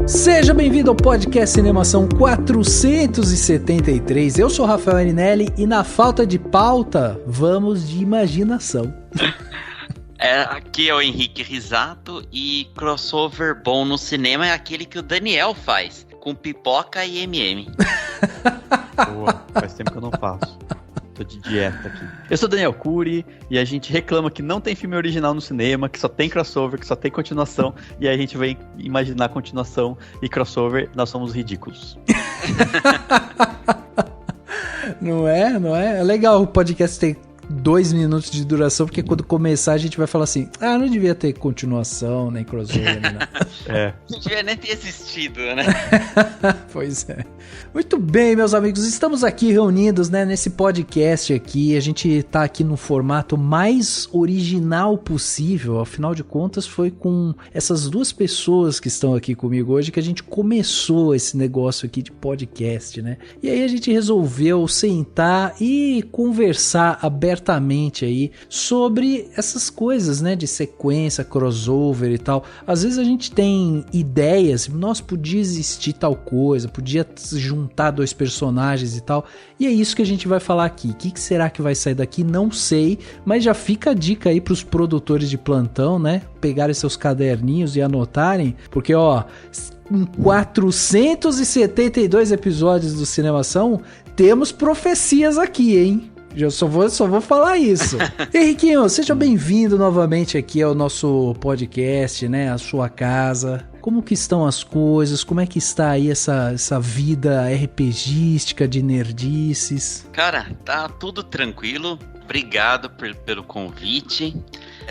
Seja bem-vindo ao podcast Cinemação 473. Eu sou Rafael Arinelli e na falta de pauta, vamos de imaginação. Aqui é o Henrique Risato e crossover bom no cinema é aquele que o Daniel faz, com pipoca e MM. Boa, faz tempo que eu não faço. Tô de dieta aqui. Eu sou Daniel Cury e a gente reclama que não tem filme original no cinema, que só tem crossover, que só tem continuação, e aí a gente vem imaginar continuação e crossover, nós somos ridículos. Não é? Não é? É legal o podcast ter 2 minutos de duração, porque quando começar a gente vai falar assim, não devia ter continuação, nem crossover, né? Não devia nem ter existido, né? Pois é. Muito bem, meus amigos, estamos aqui reunidos, né, nesse podcast aqui, a gente tá aqui no formato mais original possível, afinal de contas foi com essas duas pessoas que estão aqui comigo hoje que a gente começou esse negócio aqui de podcast, né? E aí a gente resolveu sentar e conversar abertamente aí sobre essas coisas, né, de sequência, crossover e tal. Às vezes a gente tem ideias, nossa, podia existir tal coisa, podia juntar 2 personagens e tal, e é isso que a gente vai falar aqui. O que será que vai sair daqui? Não sei, mas já fica a dica aí pros produtores de plantão, né, pegarem seus caderninhos e anotarem, porque ó, em 472 episódios do Cinemação, temos profecias aqui, hein? Eu só vou falar isso. Henriquinho, seja bem-vindo novamente aqui ao nosso podcast, né? A sua casa. Como que estão as coisas? Como é que está aí essa vida RPGística de nerdices? Cara, tá tudo tranquilo. Obrigado pelo convite.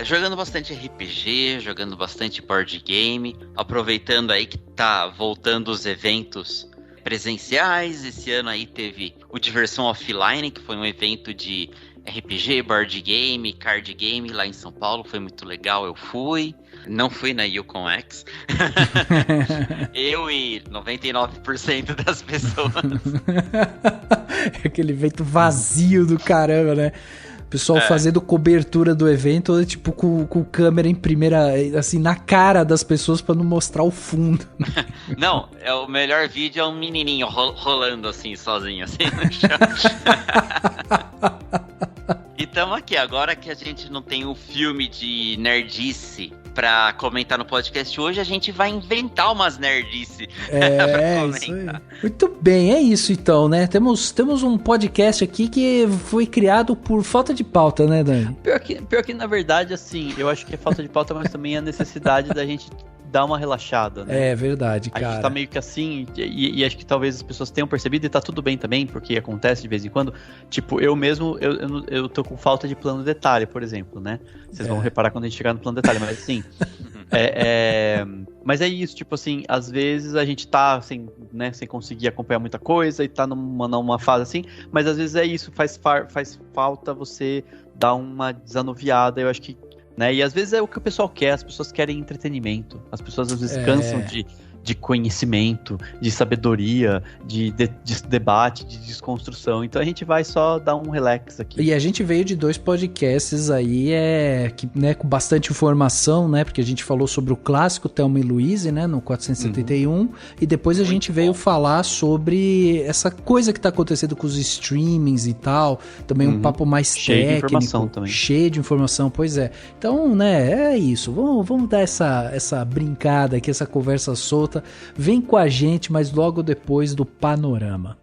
Jogando bastante RPG, jogando bastante board game, aproveitando aí que tá voltando os eventos presenciais. Esse ano aí teve o Diversão Offline, que foi um evento de RPG, board game, card game lá em São Paulo, foi muito legal, eu fui. Não fui na Yukon X. Eu e 99% das pessoas. Aquele evento vazio do caramba, né? O pessoal fazendo cobertura do evento, tipo, com câmera em primeira, assim, na cara das pessoas pra não mostrar o fundo. Não, o melhor vídeo é um menininho rolando assim, sozinho, assim, no chão. E tamo aqui, agora que a gente não tem um filme de nerdice pra comentar no podcast hoje, a gente vai inventar umas nerdice pra comentar. Isso aí. Muito bem, é isso então, né? Temos um podcast aqui que foi criado por falta de pauta, né, Dani? Pior que na verdade, assim, eu acho que é falta de pauta, mas também é a necessidade da gente dar uma relaxada, né? É verdade, cara. A gente tá meio que assim, e acho que talvez as pessoas tenham percebido, e tá tudo bem também, porque acontece de vez em quando. Tipo, eu mesmo, eu tô com falta de plano detalhe, por exemplo, né? Vocês vão reparar quando a gente chegar no plano detalhe, mas assim... Mas é isso, tipo assim, às vezes a gente tá sem conseguir acompanhar muita coisa e tá numa fase assim, mas às vezes é isso, faz falta você dar uma desanuviada, eu acho que, né, e às vezes é o que o pessoal quer, as pessoas querem entretenimento, as pessoas às vezes cansam de conhecimento, de sabedoria, de debate, de desconstrução. Então a gente vai só dar um relax aqui. E a gente veio de 2 podcasts aí, né, com bastante informação, né? Porque a gente falou sobre o clássico Thelma e Louise, né? No 471. E depois a gente veio falar sobre essa coisa que tá acontecendo com os streamings e tal. Também um papo mais cheio técnico. De informação também. Cheio de informação, pois é. Então, né, é isso. Vamos dar essa brincada aqui, essa conversa solta. Vem com a gente, mas logo depois do Panorama.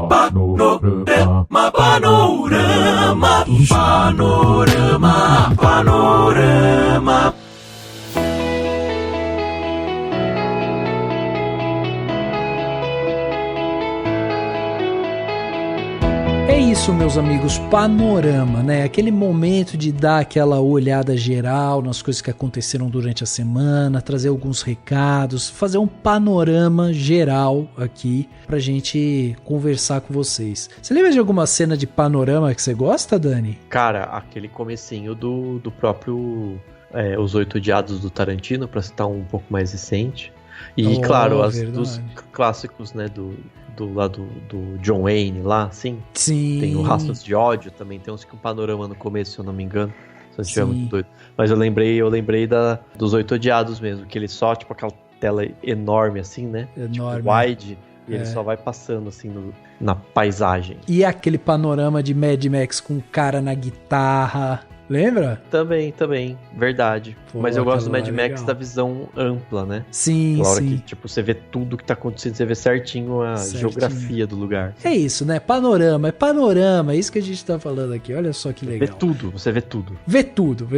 Panorama. É isso. isso, meus amigos, panorama, né? Aquele momento de dar aquela olhada geral nas coisas que aconteceram durante a semana, trazer alguns recados, fazer um panorama geral aqui pra gente conversar com vocês. Você lembra de alguma cena de panorama que você gosta, Dani? Cara, aquele comecinho do próprio Os Oito Odiados do Tarantino, pra citar um pouco mais recente. E, claro, dos clássicos, né, do lado do John Wayne lá, assim. Sim. Tem o Rastros de Ódio também, tem uns que um panorama no começo, se eu não me engano. Se eu estiver muito doido. Mas eu lembrei dos Oito Odiados mesmo, que ele só, tipo, aquela tela enorme assim, né? Enorme. Tipo, wide, e ele só vai passando assim na paisagem. E aquele panorama de Mad Max com o cara na guitarra... Lembra? Também, verdade. Pô, mas eu gosto do Mad Max legal. da visão ampla, né? Sim, Aquela hora sim. que, tipo, você vê tudo que tá acontecendo, você vê certinho a geografia do lugar. É isso, né? Panorama, é isso que a gente tá falando aqui. Olha só que legal. Você vê tudo. Vê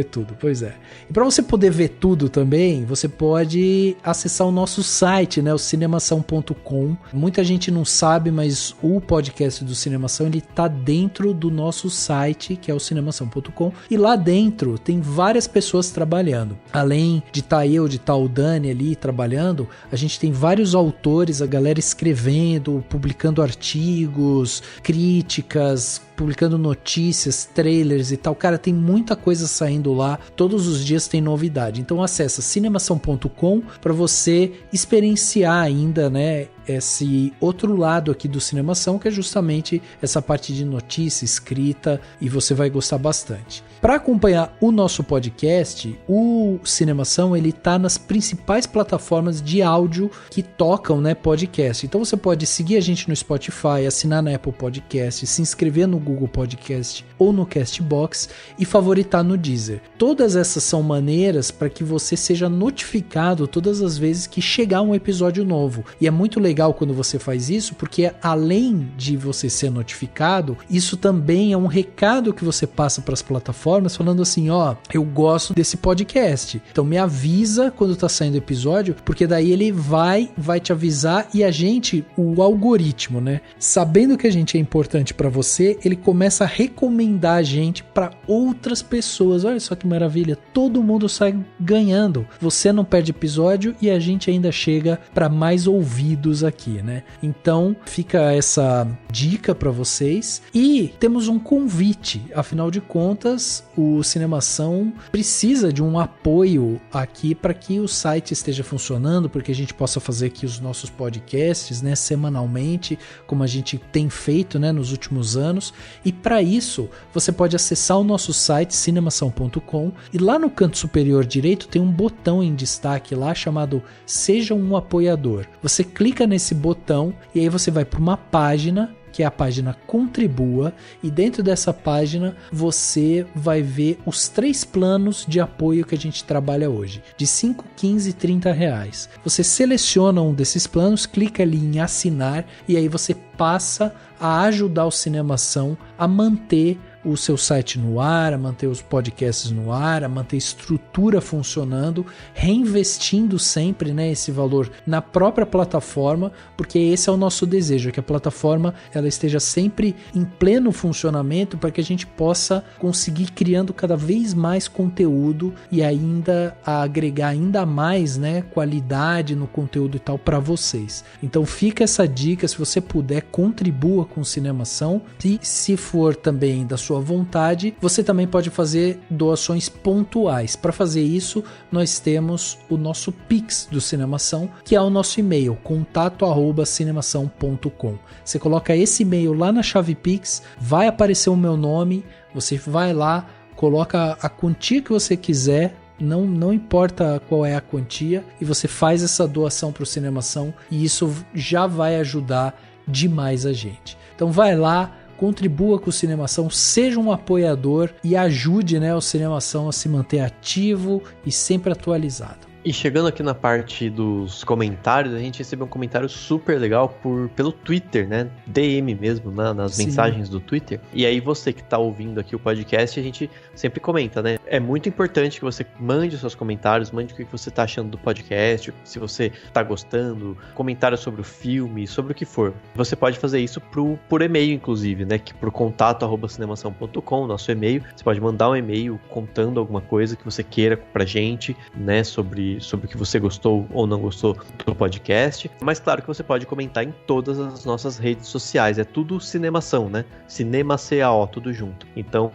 tudo, pois é. E pra você poder ver tudo também, você pode acessar o nosso site, né? O cinemação.com. Muita gente não sabe, mas o podcast do Cinemação, ele tá dentro do nosso site, que é o cinemação.com. E lá dentro tem várias pessoas trabalhando. Além de estar eu, de estar o Dani ali trabalhando, a gente tem vários autores, a galera escrevendo, publicando artigos, críticas, publicando notícias, trailers e tal. Cara, tem muita coisa saindo lá. Todos os dias tem novidade. Então acessa cinemação.com para você experienciar ainda, né, esse outro lado aqui do Cinemação, que é justamente essa parte de notícia, escrita, e você vai gostar bastante. Para acompanhar o nosso podcast, o Cinemação, ele tá nas principais plataformas de áudio que tocam, né, podcast. Então você pode seguir a gente no Spotify, assinar na Apple Podcast, se inscrever no Google Podcast ou no Castbox e favoritar no Deezer. Todas essas são maneiras para que você seja notificado todas as vezes que chegar um episódio novo. E é muito legal quando você faz isso, porque além de você ser notificado, isso também é um recado que você passa para as plataformas falando assim, ó, eu gosto desse podcast, então me avisa quando tá saindo episódio, porque daí ele vai te avisar e a gente, o algoritmo, né, sabendo que a gente é importante para você, ele começa a recomendar a gente para outras pessoas. Olha só que maravilha, todo mundo sai ganhando, você não perde episódio e a gente ainda chega para mais ouvidos aqui, né? Então fica essa dica para vocês e temos um convite, afinal de contas o Cinemação precisa de um apoio aqui para que o site esteja funcionando, porque a gente possa fazer aqui os nossos podcasts, né, semanalmente, como a gente tem feito, né, nos últimos anos. E para isso você pode acessar o nosso site cinemação.com e lá no canto superior direito tem um botão em destaque lá chamado Seja um Apoiador. Você clica nesse botão e aí você vai para uma página, que é a página Contribua, e dentro dessa página você vai ver os 3 planos de apoio que a gente trabalha hoje, de 5, 15 e 30 reais. Você seleciona um desses planos, clica ali em assinar e aí você passa a ajudar o Cinemação a manter o seu site no ar, a manter os podcasts no ar, a manter a estrutura funcionando, reinvestindo sempre, né, esse valor na própria plataforma, porque esse é o nosso desejo, que a plataforma ela esteja sempre em pleno funcionamento para que a gente possa conseguir criando cada vez mais conteúdo e ainda agregar ainda mais, né, qualidade no conteúdo e tal para vocês. Então fica essa dica, se você puder, contribua com o Cinemação, e se for também da sua vontade, você também pode fazer doações pontuais. Para fazer isso, nós temos o nosso Pix do Cinemação, que é o nosso e-mail, contato@cinemação.com. Você coloca esse e-mail lá na chave Pix, vai aparecer o meu nome, você vai lá, coloca a quantia que você quiser, não importa qual é a quantia, e você faz essa doação para o Cinemação, e isso já vai ajudar demais a gente. Então vai lá, contribua com o Cinemação, seja um apoiador e ajude, né, o Cinemação a se manter ativo e sempre atualizado. E chegando aqui na parte dos comentários, a gente recebeu um comentário super legal pelo Twitter, né? DM mesmo, nas mensagens do Twitter. E aí você que tá ouvindo aqui o podcast, a gente sempre comenta, né? É muito importante que você mande os seus comentários, mande o que você tá achando do podcast, se você tá gostando, comentários sobre o filme, sobre o que for. Você pode fazer isso por e-mail, inclusive, né? Que pro contato@cinemação.com, nosso e-mail. Você pode mandar um e-mail contando alguma coisa que você queira pra gente, né? Sobre o que você gostou ou não gostou do podcast. Mas claro que você pode comentar em todas as nossas redes sociais. É tudo Cinemação, né? Cinema CAO, tudo junto. Então,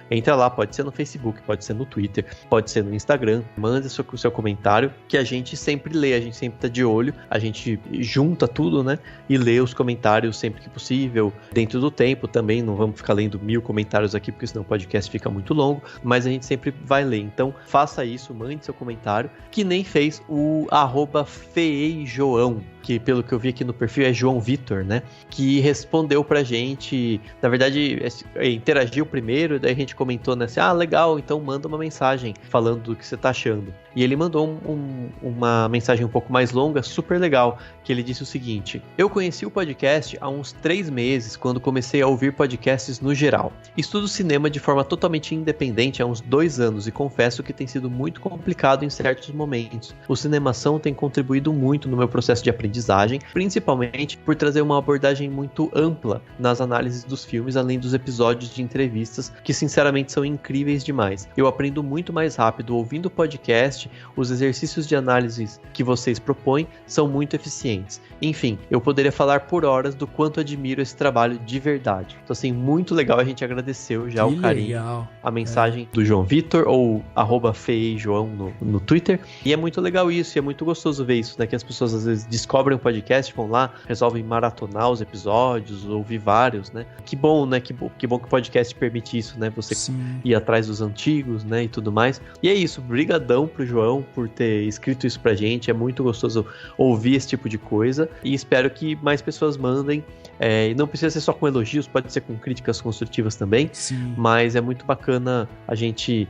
entra lá, pode ser no Facebook, pode ser no Twitter, pode ser no Instagram, manda o seu comentário, que a gente sempre lê, a gente sempre tá de olho, a gente junta tudo, né, e lê os comentários sempre que possível, dentro do tempo também, não vamos ficar lendo 1000 comentários aqui, porque senão o podcast fica muito longo, mas a gente sempre vai ler, então faça isso, mande seu comentário, que nem fez o @feijoão, que pelo que eu vi aqui no perfil é João Vitor, né, que respondeu pra gente, na verdade interagiu primeiro, daí a gente comentou, né, assim, legal, então manda uma mensagem falando do que você tá achando. E ele mandou uma mensagem um pouco mais longa, super legal, que ele disse o seguinte: eu conheci o podcast há uns 3 meses, quando comecei a ouvir podcasts no geral. Estudo cinema de forma totalmente independente há uns 2 anos e confesso que tem sido muito complicado em certos momentos. O Cinemação tem contribuído muito no meu processo de aprendizagem, principalmente por trazer uma abordagem muito ampla nas análises dos filmes, além dos episódios de entrevistas, que sinceramente são incríveis demais. Eu aprendo muito mais rápido ouvindo o podcast, os exercícios de análise que vocês propõem são muito eficientes. Enfim, eu poderia falar por horas do quanto admiro esse trabalho de verdade. Então assim, muito legal, a gente agradeceu já o carinho, a mensagem do João Vitor, ou @feijoão no Twitter, e é muito legal isso, e é muito gostoso ver isso, né, que as pessoas às vezes descobrem o podcast, vão lá, resolvem maratonar os episódios, ouvir vários, né, que bom, né, que bom que o podcast permite isso, né, você ir atrás dos antigos, né, e tudo mais. E é isso, brigadão pro João por ter escrito isso pra gente, é muito gostoso ouvir esse tipo de coisa, e espero que mais pessoas mandem, e não precisa ser só com elogios, pode ser com críticas construtivas também, mas é muito bacana a gente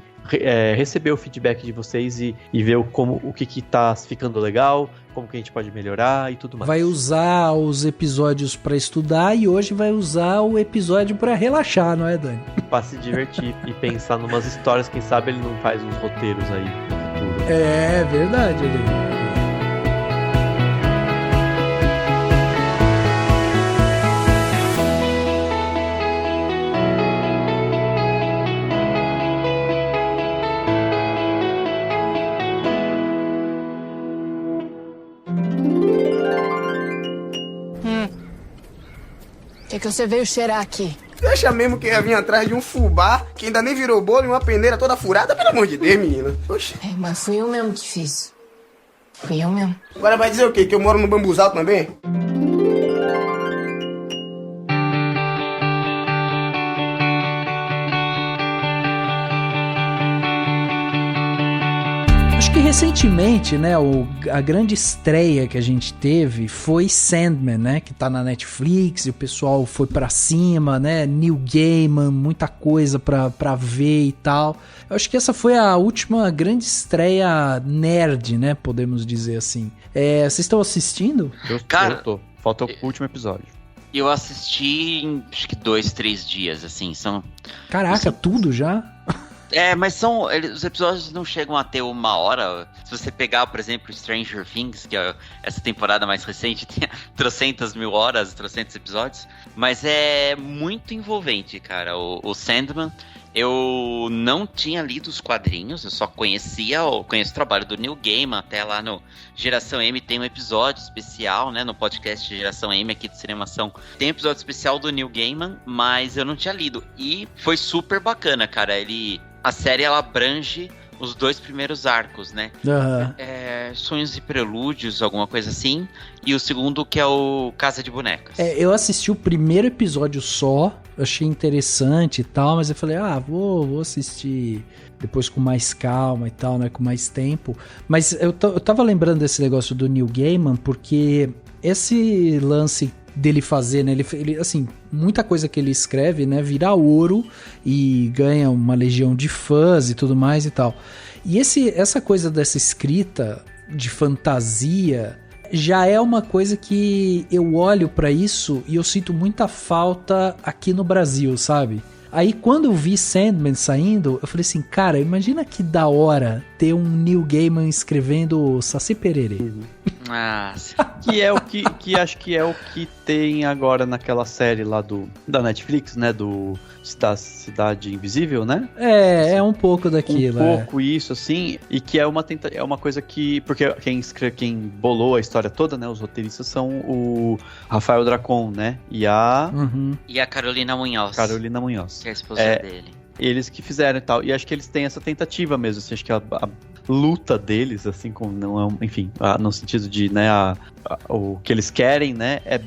receber o feedback de vocês e ver o que tá ficando legal, como que a gente pode melhorar e tudo mais. Vai usar os episódios pra estudar e hoje vai usar o episódio pra relaxar, não é, Dani? Pra se divertir e pensar numas histórias, quem sabe ele não faz uns roteiros aí no futuro. É verdade, ele... O que você veio cheirar aqui? Deixa mesmo que ia vir atrás de um fubá que ainda nem virou bolo e uma peneira toda furada, pelo amor de Deus, menina. Oxe. Mas fui eu mesmo que fiz. Fui eu mesmo. Agora vai dizer o quê? Que eu moro no bambuzal também? Recentemente, né, a grande estreia que a gente teve foi Sandman, né, que tá na Netflix e o pessoal foi pra cima, né, Neil Gaiman, muita coisa pra ver e tal. Eu acho que essa foi a última grande estreia nerd, né, podemos dizer assim. Vocês estão assistindo? Eu tô. Falta o último episódio. Eu assisti em, acho que 2, 3 dias, assim, são... Caraca, tudo já? Mas os episódios não chegam a ter 1 hora. Se você pegar, por exemplo, Stranger Things, que é essa temporada mais recente, tem 300.000 horas, 300 episódios. Mas é muito envolvente, cara. O Sandman, eu não tinha lido os quadrinhos, eu só conheço o trabalho do Neil Gaiman. Até lá no Geração M tem um episódio especial, né, no podcast Geração M aqui do Cinemação. Tem um episódio especial do Neil Gaiman, mas eu não tinha lido. E foi super bacana, cara. A série, ela abrange os 2 primeiros arcos, né? Sonhos e Prelúdios, alguma coisa assim. E o segundo, que é o Casa de Bonecas. Eu assisti o primeiro episódio só, achei interessante e tal, mas eu falei, vou assistir depois com mais calma e tal, né? Com mais tempo. Mas eu tava lembrando desse negócio do Neil Gaiman, porque esse lance dele fazer, né? Ele, assim, muita coisa que ele escreve, né, vira ouro e ganha uma legião de fãs e tudo mais e tal. E essa coisa dessa escrita de fantasia já é uma coisa que eu olho pra isso e eu sinto muita falta aqui no Brasil, sabe? Aí quando eu vi Sandman saindo, eu falei assim, cara, imagina que da hora ter um Neil Gaiman escrevendo Saci Pererê. Que é o que acho que é o que tem agora naquela série lá da Netflix, né, do Cidade Invisível, né? É um pouco daquilo. Um pouco isso, assim, e que é uma coisa que... Porque quem bolou a história toda, né, os roteiristas são o Rafael Dracon, né, e a Carolina Munhoz. Que é a esposa dele. Eles que fizeram e tal. E acho que eles têm essa tentativa mesmo, assim, acho que a luta deles, assim, como não é, enfim, no sentido de, né, o que eles querem, né, é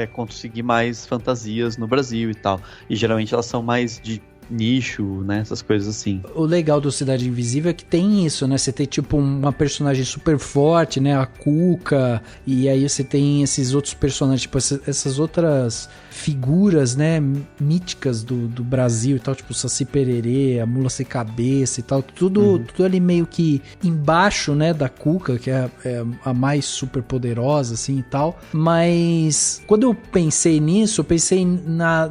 conseguir mais fantasias no Brasil e tal. E geralmente elas são mais de nicho, né, essas coisas assim. O legal do Cidade Invisível é que tem isso, né, você tem tipo uma personagem super forte, né, a Cuca, e aí você tem esses outros personagens, tipo essas outras figuras, né, míticas do Brasil e tal, tipo o Saci Pererê, a Mula Sem Cabeça e tal, tudo ali meio que embaixo, né, da Cuca, que é a mais super poderosa, assim, e tal, mas quando eu pensei nisso, eu pensei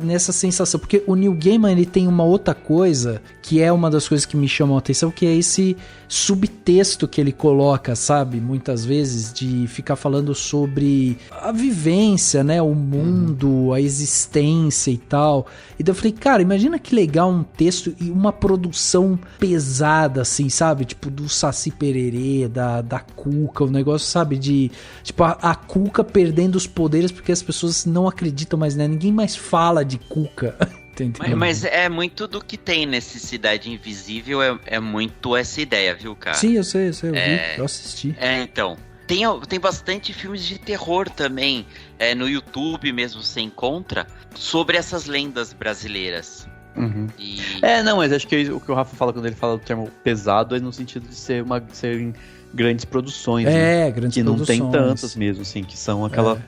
nessa sensação, porque o Neil Gaiman, ele tem uma outra coisa, que é uma das coisas que me chamam a atenção, que é esse subtexto que ele coloca, sabe, muitas vezes, de ficar falando sobre a vivência, né, o mundo, a existência e tal. E daí eu falei, cara, imagina que legal um texto e uma produção pesada, assim, sabe, tipo do Saci Pererê, da Cuca, o negócio, sabe, de tipo a Cuca perdendo os poderes porque as pessoas não acreditam mais, né, ninguém mais fala de Cuca. Mas é muito do que tem nesse Cidade Invisível, é muito essa ideia, viu, cara? Sim, eu sei, eu assisti. Então, tem bastante filmes de terror também, no YouTube mesmo você encontra, sobre essas lendas brasileiras. Não, mas acho que o que o Rafa fala quando ele fala do termo pesado é no sentido de serem grandes produções, né? Grandes que produções. Não tem tantas mesmo, assim, que são aquela...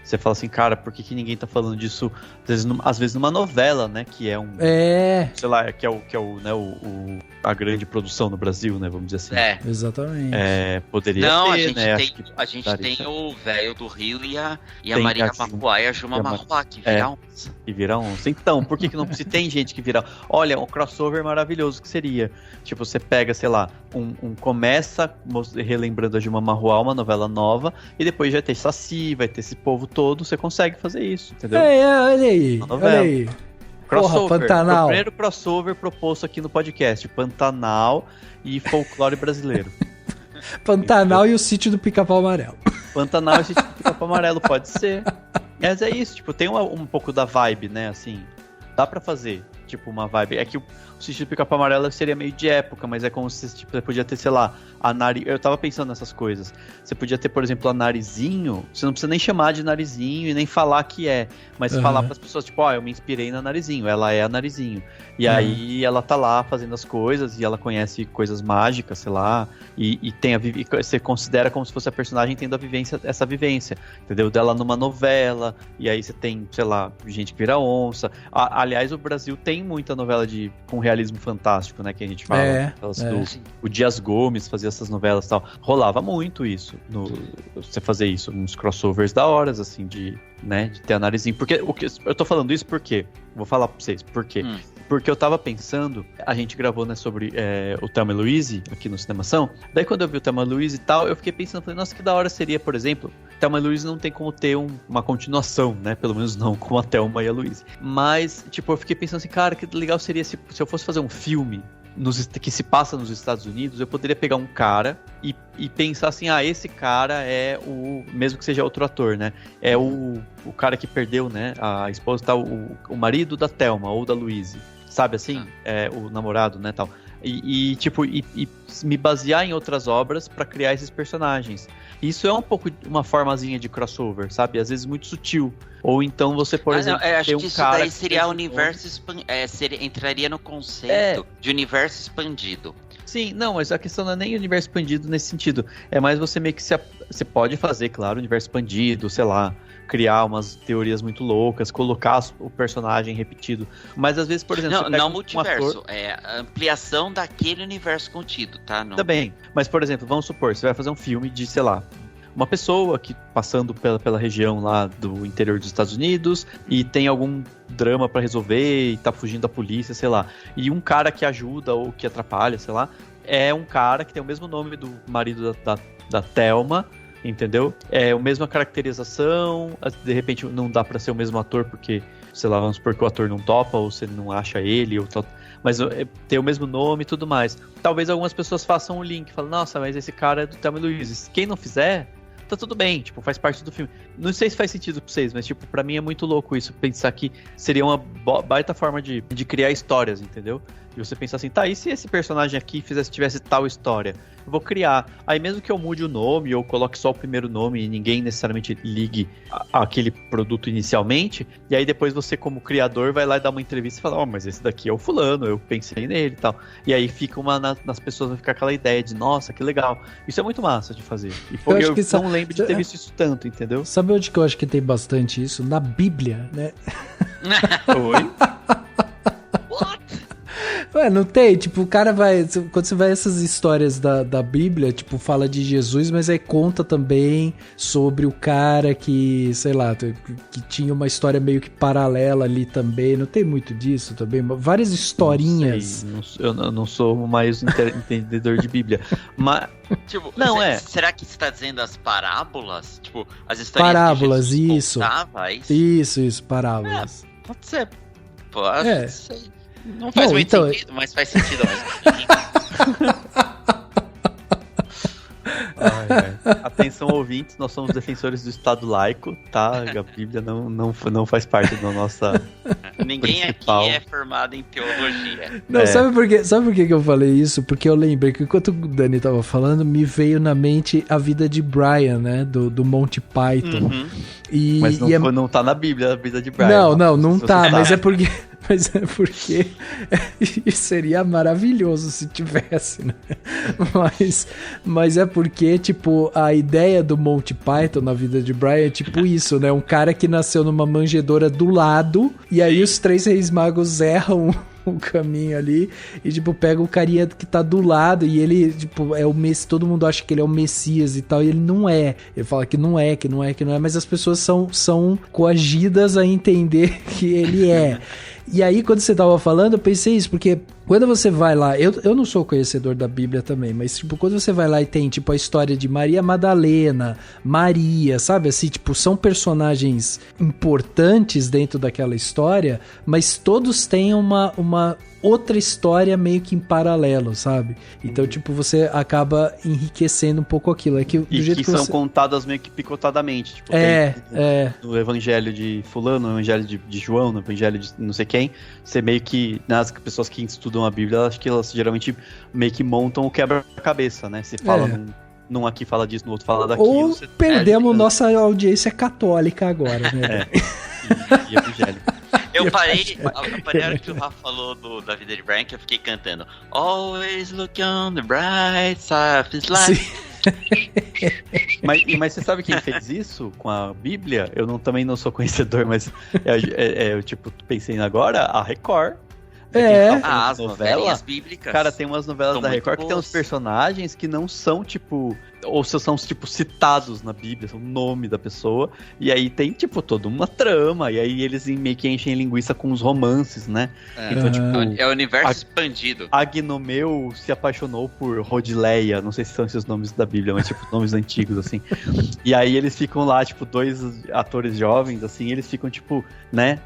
Você fala assim, cara, por que ninguém tá falando disso, às vezes numa novela, né, que é sei lá, que é né, a grande produção no Brasil, né, vamos dizer assim. Exatamente. Poderia ter, a gente tem o Velho do Rio e a Maria Marruá e a Juma Marruá, que vira onça. Que vira onça. Então, por que não se tem gente que vira... Olha, um crossover maravilhoso que seria, tipo, você pega, sei lá, começa relembrando a Juma Marruá, uma novela nova, e depois já vai ter Saci, vai ter esse povo todo, você consegue fazer isso, entendeu? Olha aí. Crossover. Porra, Pantanal. O primeiro crossover proposto aqui no podcast, Pantanal e folclore brasileiro. Pantanal e o Sítio do Pica-Pau Amarelo. Pantanal e o Sítio do Pica-Pau Amarelo, pode ser. Mas é isso, tipo, tem um pouco da vibe, né, assim, dá pra fazer, tipo, uma vibe. É que o Sítio do Pica-Pau Amarelo seria meio de época, mas é como se, tipo, você podia ter, sei lá, eu tava pensando nessas coisas. Você podia ter, por exemplo, a Narizinho, você não precisa nem chamar de Narizinho e nem falar que é, mas falar pras pessoas, tipo, eu me inspirei na Narizinho, ela é a Narizinho. E aí ela tá lá fazendo as coisas e ela conhece coisas mágicas, sei lá, e você considera como se fosse a personagem tendo essa vivência, entendeu? Dela numa novela, e aí você tem, sei lá, gente que vira onça. Aliás, o Brasil tem muita novela com realismo fantástico, né, que a gente fala. O Dias Gomes fazia essas novelas e tal. Rolava muito isso, você fazer isso, uns crossovers da horas, assim, de ter a Narizinho. Porque eu tô falando isso porque, vou falar pra vocês, por quê? Porque eu tava pensando, a gente gravou, né, sobre o Thelma e Louise aqui no Cinemação, daí quando eu vi o Thelma e Louise e tal, eu fiquei pensando, falei, nossa, que da hora seria, por exemplo, Thelma e Louise não tem como ter uma continuação, né, pelo menos não com a Thelma e a Louise, mas, tipo, eu fiquei pensando assim, cara, que legal seria se eu fosse fazer um filme que se passa nos Estados Unidos, eu poderia pegar um cara e pensar assim, esse cara é mesmo que seja outro ator, né, é o cara que perdeu, né, a esposa, tá, o marido da Thelma ou da Louise, sabe assim, o namorado, né, tal, e me basear em outras obras pra criar esses personagens. Isso é um pouco uma formazinha de crossover, sabe? Às vezes muito sutil. Ou então você, por exemplo, acho que isso daí seria universo expandido. Entraria no conceito de universo expandido. Sim, não, mas a questão não é nem universo expandido nesse sentido. É mais você meio que você pode fazer, claro, universo expandido, sei lá, criar umas teorias muito loucas, colocar o personagem repetido. Mas às vezes, por exemplo... Não multiverso, é a ampliação daquele universo contido, tá? Não... Também, mas por exemplo, vamos supor, você vai fazer um filme de, sei lá, uma pessoa que passando pela região lá do interior dos Estados Unidos e tem algum drama pra resolver e tá fugindo da polícia, sei lá. E um cara que ajuda ou que atrapalha, sei lá, é um cara que tem o mesmo nome do marido da Thelma, entendeu? É a mesma caracterização, de repente não dá pra ser o mesmo ator porque, sei lá, vamos supor que o ator não topa ou você não acha ele, ou tal, mas tem o mesmo nome e tudo mais. Talvez algumas pessoas façam um link, falam, nossa, mas esse cara é do Thelma e Louise. Quem não fizer, tá tudo bem, tipo, faz parte do filme. Não sei se faz sentido pra vocês, mas, tipo, pra mim é muito louco isso, pensar que seria uma baita forma de criar histórias, entendeu? E você pensar assim, tá, e se esse personagem aqui tivesse tal história? Eu vou criar. Aí mesmo que eu mude o nome ou coloque só o primeiro nome e ninguém necessariamente ligue aquele produto inicialmente, e aí depois você como criador vai lá e dar uma entrevista e fala, mas esse daqui é o fulano, eu pensei nele e tal. E aí fica nas pessoas, vai ficar aquela ideia de, nossa, que legal. Isso é muito massa de fazer. E eu não lembro de ter visto isso tanto, entendeu? Sabe onde que eu acho que tem bastante isso? Na Bíblia, né? Oi? Ué, não tem? Tipo, o cara vai... Quando você vai essas histórias da Bíblia, tipo, fala de Jesus, mas aí conta também sobre o cara que, sei lá, que tinha uma história meio que paralela ali também. Não tem muito disso também? Várias historinhas. Eu não sou mais entendedor de Bíblia. Mas... Tipo, não, será que você tá dizendo as parábolas? Tipo, as histórias parábolas, que Jesus isso. contava? Isso, parábolas. Pode ser. Pode ser. Não faz muito sentido, mas faz sentido ao mesmo tempo. Atenção, ouvintes, nós somos defensores do Estado laico, tá? A Bíblia não faz parte da nossa... Ninguém principal. Aqui é formado em teologia. Não, sabe por que eu falei isso? Porque eu lembrei que enquanto o Dani tava falando, me veio na mente a vida de Brian, né? Do Monty Python. Uhum. Mas não tá na Bíblia a vida de Brian. Não tá, mas é porque seria maravilhoso se tivesse, né? Mas é porque, tipo, a ideia do Monty Python na vida de Brian é tipo isso, né? Um cara que nasceu numa manjedoura do lado, e aí os 3 reis magos erram o caminho ali e, tipo, pega o carinha que tá do lado e ele, tipo, é o Messias, todo mundo acha que ele é o Messias e tal, e ele não é. Ele fala que não é, mas as pessoas são coagidas a entender que ele é. E aí, quando você tava falando, eu pensei isso, porque quando você vai lá, eu não sou conhecedor da Bíblia também, mas, tipo, quando você vai lá e tem, tipo, a história de Maria Madalena, Maria, sabe, assim, tipo, são personagens importantes dentro daquela história, mas todos têm uma outra história meio que em paralelo, sabe? Então, tipo, você acaba enriquecendo um pouco aquilo. É que do jeito que são você... contadas meio que picotadamente. Tipo, no evangelho de fulano, no evangelho de João, no evangelho de não sei quem, você meio que, nas pessoas que estudam a Bíblia, acho que elas geralmente meio que montam o quebra-cabeça, né? Você fala num aqui fala disso, no outro fala daquilo. Ou perdemos nossa audiência católica agora, né? E evangélica. Eu parei a hora que o Rafa falou da vida de Brian, que eu fiquei cantando Always look on the bright side of his life. Mas você sabe quem fez isso com a Bíblia? Eu também não sou conhecedor, mas eu tipo, pensei agora, a Record. As novelas bíblicas. Cara, tem umas novelas da Record que tem uns personagens que não são, tipo... Ou são, tipo, citados na Bíblia, são o nome da pessoa. E aí tem, tipo, toda uma trama. E aí eles meio que enchem linguiça com os romances, né? Então, tipo... É o universo expandido. Agnomeu se apaixonou por Rodileia. Não sei se são esses nomes da Bíblia, mas, tipo, nomes antigos, assim. E aí eles ficam lá, tipo, 2 atores jovens, assim. Eles ficam, tipo, né?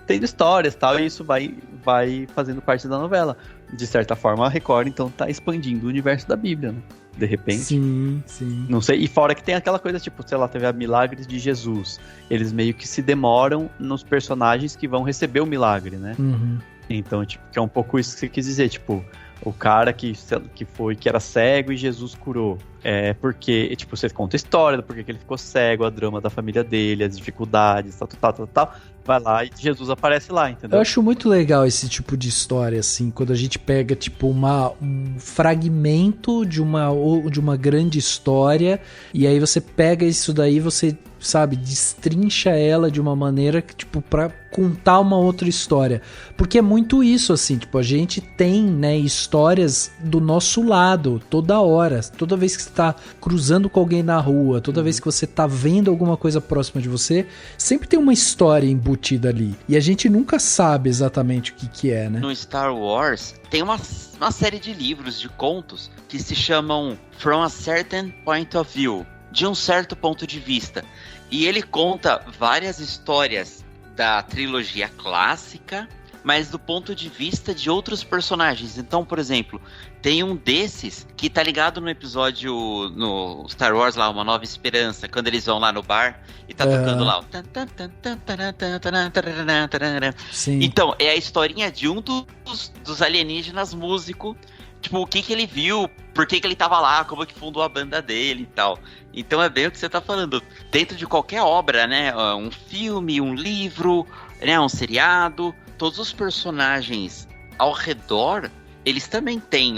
Tendo histórias e tal. E isso vai fazendo parte da novela. De certa forma, a Record, então, tá expandindo o universo da Bíblia, né? De repente. Sim. Não sei, e fora que tem aquela coisa, tipo, sei lá, teve a Milagres de Jesus. Eles meio que se demoram nos personagens que vão receber o milagre, né? Uhum. Então, tipo, que é um pouco isso que você quis dizer, tipo, o cara que era cego e Jesus curou. É porque, tipo, você conta a história do porquê que ele ficou cego, a drama da família dele, as dificuldades, tal. Vai lá e Jesus aparece lá, entendeu? Eu acho muito legal esse tipo de história, assim, quando a gente pega, tipo, um fragmento de uma grande história, e aí você pega isso daí, você sabe, destrincha ela de uma maneira que, tipo, pra contar uma outra história. Porque é muito isso, assim, tipo, a gente tem, né, histórias do nosso lado, toda hora. Toda vez que você tá cruzando com alguém na rua, toda vez que você tá vendo alguma coisa próxima de você, sempre tem uma história embutida ali. E a gente nunca sabe exatamente o que é, né? No Star Wars, tem uma série de livros, de contos, que se chamam From a Certain Point of View, de um certo ponto de vista. E ele conta várias histórias da trilogia clássica, mas do ponto de vista de outros personagens. Então, por exemplo, tem um desses que tá ligado no episódio no Star Wars lá, Uma Nova Esperança, quando eles vão lá no bar e tá tocando lá o... Sim. Então, é a historinha de um dos alienígenas músico, tipo, o que ele viu, por que ele tava lá, como que fundou a banda dele e tal. Então é bem o que você tá falando. Dentro de qualquer obra, né, um filme, um livro, né, um seriado, todos os personagens ao redor, eles também têm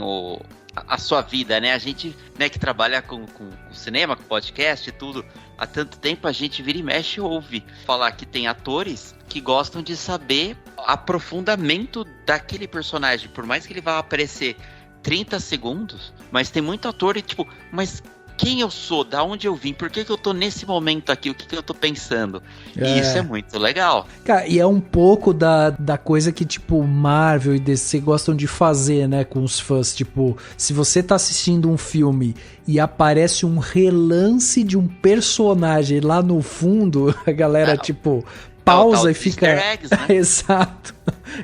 a sua vida, né? A gente, né, que trabalha com cinema, com podcast e tudo, há tanto tempo a gente vira e mexe e ouve falar que tem atores que gostam de saber aprofundamento daquele personagem, por mais que ele vá aparecer 30 segundos, mas tem muito ator e tipo, mas quem eu sou, da onde eu vim, por que eu tô nesse momento aqui, o que eu tô pensando? E isso é muito legal. Cara, e é um pouco da coisa que, tipo, Marvel e DC gostam de fazer, né, com os fãs. Tipo, se você tá assistindo um filme e aparece um relance de um personagem lá no fundo, a galera, tipo... pausa e fica... eggs, né? Exato.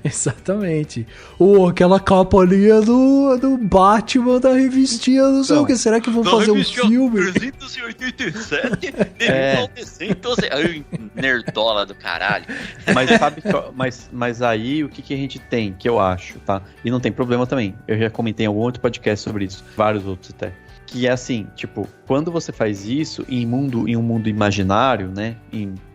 Exatamente. Aquela capa ali é do Batman da revistinha, não sei o que. Será que vão fazer um filme? 387, nerdola do caralho. Mas sabe, mas aí o que a gente tem, que eu acho, tá? E não tem problema também. Eu já comentei em algum outro podcast sobre isso, vários outros até. Que é assim, tipo, quando você faz isso em um mundo imaginário, né?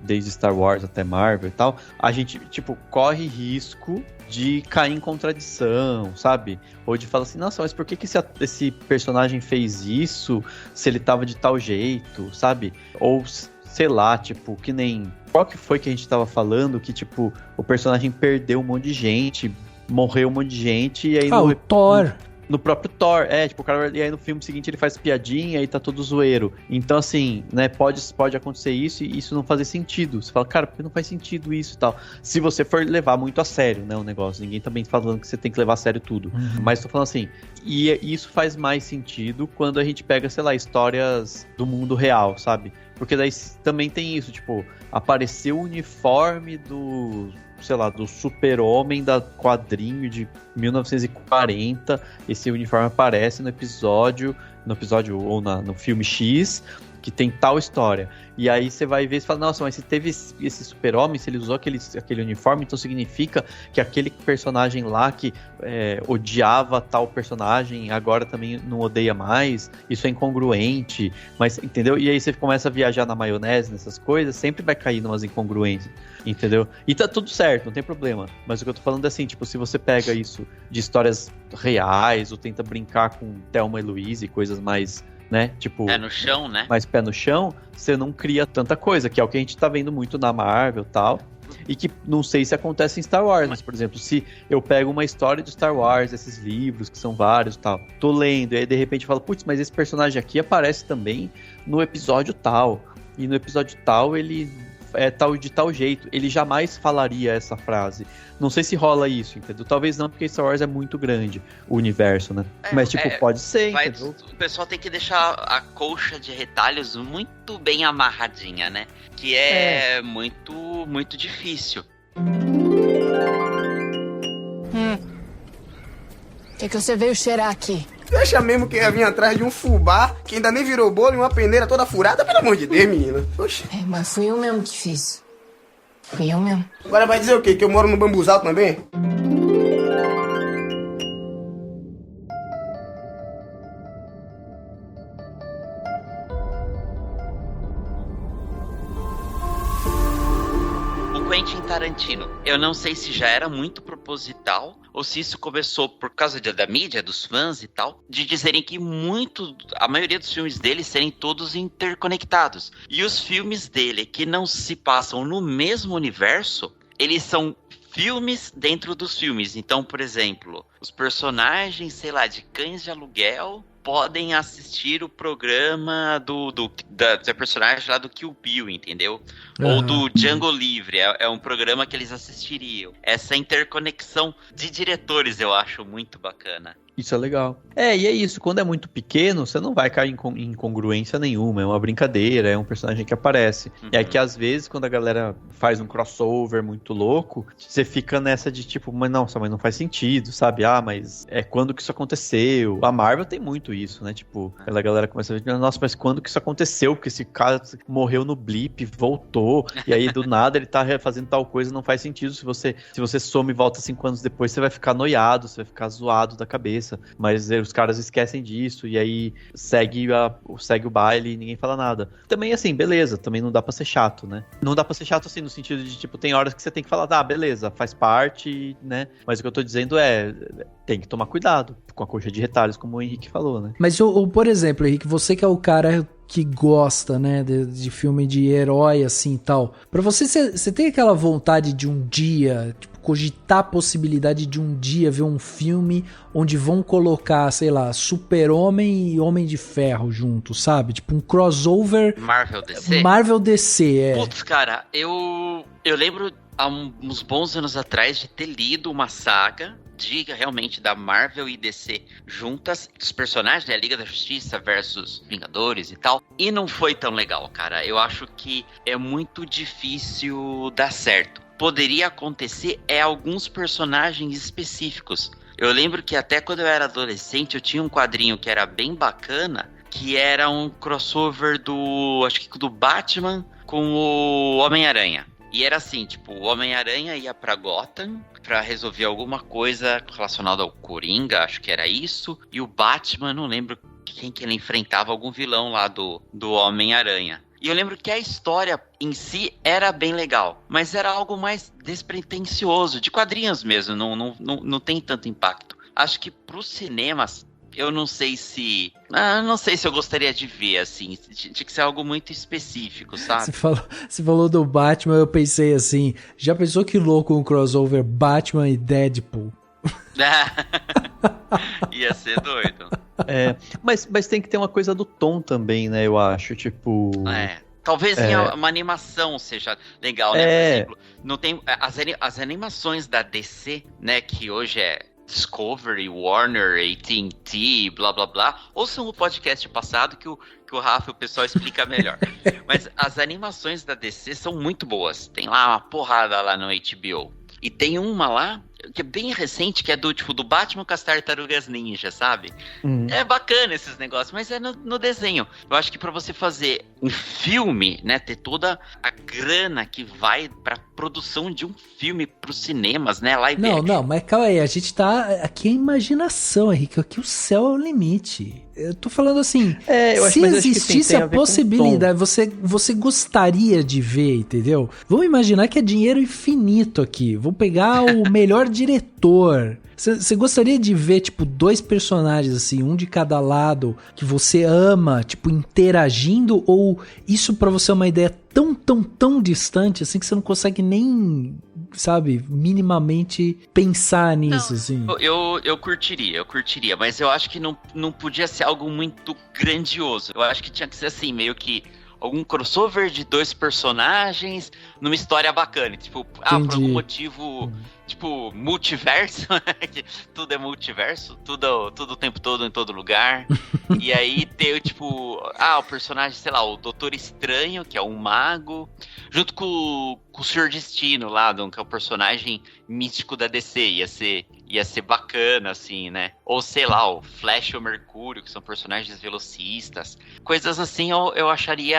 Desde Star Wars até Marvel e tal, a gente, tipo, corre risco de cair em contradição, sabe? Ou de falar assim, nossa, mas por que esse personagem fez isso se ele tava de tal jeito, sabe? Ou, sei lá, tipo, que nem... Qual que foi que a gente tava falando que, tipo, o personagem perdeu um monte de gente, morreu um monte de gente e aí... o Thor... No próprio Thor, tipo, o cara, e aí no filme seguinte ele faz piadinha e tá todo zoeiro. Então, assim, né, pode acontecer isso e isso não fazer sentido. Você fala, cara, por que não faz sentido isso e tal? Se você for levar muito a sério, né, o negócio. Ninguém também tá falando que você tem que levar a sério tudo. Uhum. Mas tô falando assim, e isso faz mais sentido quando a gente pega, sei lá, histórias do mundo real, sabe? Porque daí também tem isso, tipo, apareceu o uniforme do Super-Homem da quadrinho de 1940. Esse uniforme aparece no episódio ou no filme X, que tem tal história. E aí você vai ver e fala, nossa, mas se teve esse Super-Homem, se ele usou aquele uniforme, então significa que aquele personagem lá que odiava tal personagem, agora também não odeia mais, isso é incongruente, mas, entendeu? E aí você começa a viajar na maionese, nessas coisas, sempre vai cair numas incongruências, entendeu? E tá tudo certo, não tem problema, mas o que eu tô falando é assim, tipo, se você pega isso de histórias reais, ou tenta brincar com Thelma e Louise e coisas mais... né? Tipo, pé no chão, né? Mais pé no chão, você não cria tanta coisa, que é o que a gente tá vendo muito na Marvel e tal, e que não sei se acontece em Star Wars, mas, por exemplo, se eu pego uma história de Star Wars, esses livros, que são vários e tal, tô lendo, e aí de repente eu falo, putz, mas esse personagem aqui aparece também no episódio tal, e no episódio tal ele é tal de tal jeito, ele jamais falaria essa frase. Não sei se rola isso, entendeu? Talvez não, porque Star Wars é muito grande, o universo, né? Mas, tipo, pode ser, entendeu? O pessoal tem que deixar a colcha de retalhos muito bem amarradinha, né? Que é muito, muito difícil. O que você veio cheirar aqui? Deixa mesmo que ia vir atrás de um fubá que ainda nem virou bolo e uma peneira toda furada, pelo amor de Deus, menina. Oxi. Mas fui eu mesmo que fiz. Fui eu mesmo. Agora vai dizer o quê? Que eu moro no bambuzal também? Quentin Tarantino. Eu não sei se já era muito proposital ou se isso começou por causa da mídia, dos fãs e tal, de dizerem que a maioria dos filmes dele serem todos interconectados. E os filmes dele que não se passam no mesmo universo, eles são filmes dentro dos filmes. Então, por exemplo, os personagens, sei lá, de Cães de Aluguel podem assistir o programa da personagem lá do Kill Bill, entendeu? Ou do Django Livre, é um programa que eles assistiriam. Essa interconexão de diretores eu acho muito bacana. Isso é legal. E é isso, quando é muito pequeno, você não vai cair em incongruência nenhuma, é uma brincadeira, é um personagem que aparece. E aí que às vezes, quando a galera faz um crossover muito louco, você fica nessa de tipo, mas não faz sentido, sabe? Mas quando que isso aconteceu? A Marvel tem muito isso, né? Tipo, a galera começa a ver, nossa, mas quando que isso aconteceu? Porque esse cara morreu no blip, voltou, e aí do nada ele tá fazendo tal coisa, não faz sentido. Se você some e volta 5 anos depois, você vai ficar noiado, você vai ficar zoado da cabeça. Mas os caras esquecem disso e aí segue o baile e ninguém fala nada. Também assim, beleza, também não dá pra ser chato, né? Não dá pra ser chato assim, no sentido de, tipo, tem horas que você tem que falar, beleza, faz parte, né? Mas o que eu tô dizendo tem que tomar cuidado com a coxa de retalhos, como o Henrique falou, né? Mas, por exemplo, Henrique, você que é o cara que gosta, né, de filme de herói, assim, e tal. Pra você tem aquela vontade de um dia, tipo, cogitar a possibilidade de um dia ver um filme onde vão colocar, sei lá, Super-Homem e Homem de Ferro juntos, sabe? Tipo um crossover... Marvel DC, Putz, cara, eu lembro há uns bons anos atrás de ter lido uma saga realmente da Marvel e DC juntas, dos personagens, né, Liga da Justiça versus Vingadores e tal, e não foi tão legal, cara. Eu acho que é muito difícil dar certo. Poderia acontecer alguns personagens específicos. Eu lembro que até quando eu era adolescente, eu tinha um quadrinho que era bem bacana, que era um crossover do Batman com o Homem-Aranha. E era assim, tipo, o Homem-Aranha ia pra Gotham pra resolver alguma coisa relacionada ao Coringa, acho que era isso. E o Batman, não lembro quem que ele enfrentava, algum vilão lá do Homem-Aranha. E eu lembro que a história em si era bem legal, mas era algo mais despretensioso, de quadrinhos mesmo, não tem tanto impacto. Acho que pros cinemas, eu não sei se eu gostaria de ver, assim, tinha que ser algo muito específico, sabe? Você falou do Batman, eu pensei assim, já pensou que louco um crossover Batman e Deadpool? Ia ser doido. Mas tem que ter uma coisa do tom também, né, eu acho, tipo... Talvez uma animação seja legal, né? Por exemplo, não tem as animações da DC, né, que hoje é Discovery, Warner, AT&T, blá blá blá. Ouçam o podcast passado que o Rafa e o pessoal explica melhor. Mas as animações da DC são muito boas. Tem lá uma porrada lá no HBO. E tem uma lá que é bem recente, que é do Batman com as Tartarugas Ninja, sabe? É bacana esses negócios, mas é no desenho. Eu acho que pra você fazer um filme, né, ter toda a grana que vai pra produção de um filme pros cinemas, né, live action. Não, mas calma aí, a gente tá... Aqui é imaginação, Henrique, aqui o céu é o limite. Eu tô falando assim, se existisse a possibilidade, você gostaria de ver, entendeu? Vamos imaginar que é dinheiro infinito aqui. Vou pegar o melhor diretor. Você gostaria de ver, tipo, 2 personagens, assim, um de cada lado, que você ama, tipo, interagindo? Ou isso pra você é uma ideia tão distante, assim, que você não consegue nem, sabe, minimamente pensar nisso, assim? Eu curtiria, mas eu acho que não podia ser algo muito grandioso. Eu acho que tinha que ser, assim, meio que algum crossover de 2 personagens numa história bacana. Tipo, por algum motivo... Tipo, multiverso, tudo é multiverso, tudo o tempo todo, em todo lugar. E aí tem, tipo, o personagem, sei lá, o Doutor Estranho, que é um mago, junto com o Senhor Destino lá, que é o personagem místico da DC. Ia ser bacana, assim, né? Ou, sei lá, o Flash ou Mercúrio, que são personagens velocistas. Coisas assim eu acharia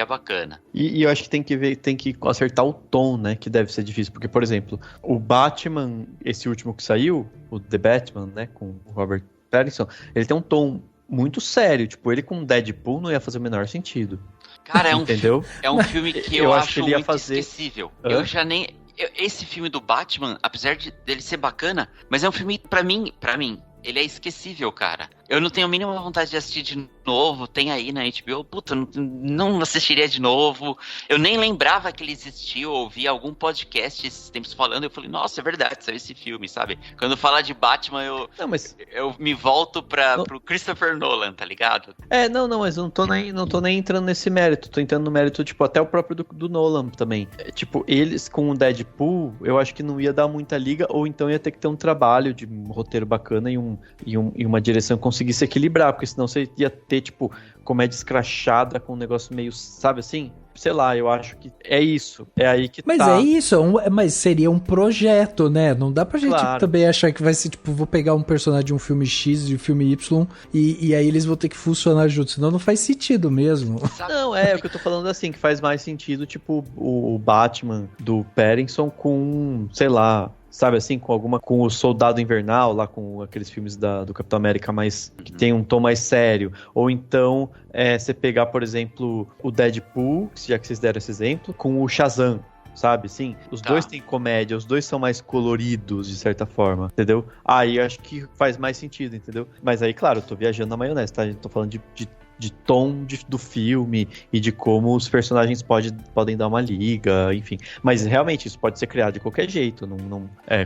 bacana. E eu acho que tem que acertar o tom, né? Que deve ser difícil. Porque, por exemplo, o Batman, esse último que saiu, o The Batman, né? Com o Robert Pattinson, ele tem um tom muito sério. Tipo, ele com Deadpool não ia fazer o menor sentido. Cara, entendeu? É um filme que eu acho que ele ia fazer... esquecível. Eu já nem... Esse filme do Batman, apesar dele ser bacana, mas é um filme, pra mim, ele é esquecível, cara. Eu não tenho a mínima vontade de assistir de novo. Tem aí na HBO. Puta, não assistiria de novo. Eu nem lembrava que ele existia. Eu ouvi algum podcast esses tempos falando. Eu falei, nossa, é verdade, saiu esse filme, sabe? Quando falar de Batman, eu me volto pro Christopher Nolan, tá ligado? Mas eu não tô nem entrando nesse mérito. Tô entrando no mérito, tipo, até o próprio do Nolan também. Tipo, eles com o Deadpool, eu acho que não ia dar muita liga, ou então ia ter que ter um trabalho de um roteiro bacana e uma direção conseguir se equilibrar, porque senão você ia ter, tipo, comédia escrachada com um negócio meio, sabe assim? Sei lá, eu acho que é isso. É aí que mas é isso, mas seria um projeto, né? Não dá pra gente também achar que vai ser, tipo, vou pegar um personagem de um filme X e de um filme Y e aí eles vão ter que funcionar juntos, senão não faz sentido mesmo. Não, o que eu tô falando assim, que faz mais sentido, tipo, o Batman do Pattinson com, sei lá, sabe assim, com o Soldado Invernal, lá com aqueles filmes do Capitão América mais, que tem um tom mais sério. Ou então, você pegar, por exemplo, o Deadpool, já que vocês deram esse exemplo, com o Shazam, sabe, sim? Os dois têm comédia, os dois são mais coloridos, de certa forma, entendeu? Aí acho que faz mais sentido, entendeu? Mas aí, claro, eu tô viajando na maionese, tá? Eu tô falando de tom do filme e de como os personagens podem dar uma liga, enfim. Mas realmente isso pode ser criado de qualquer jeito.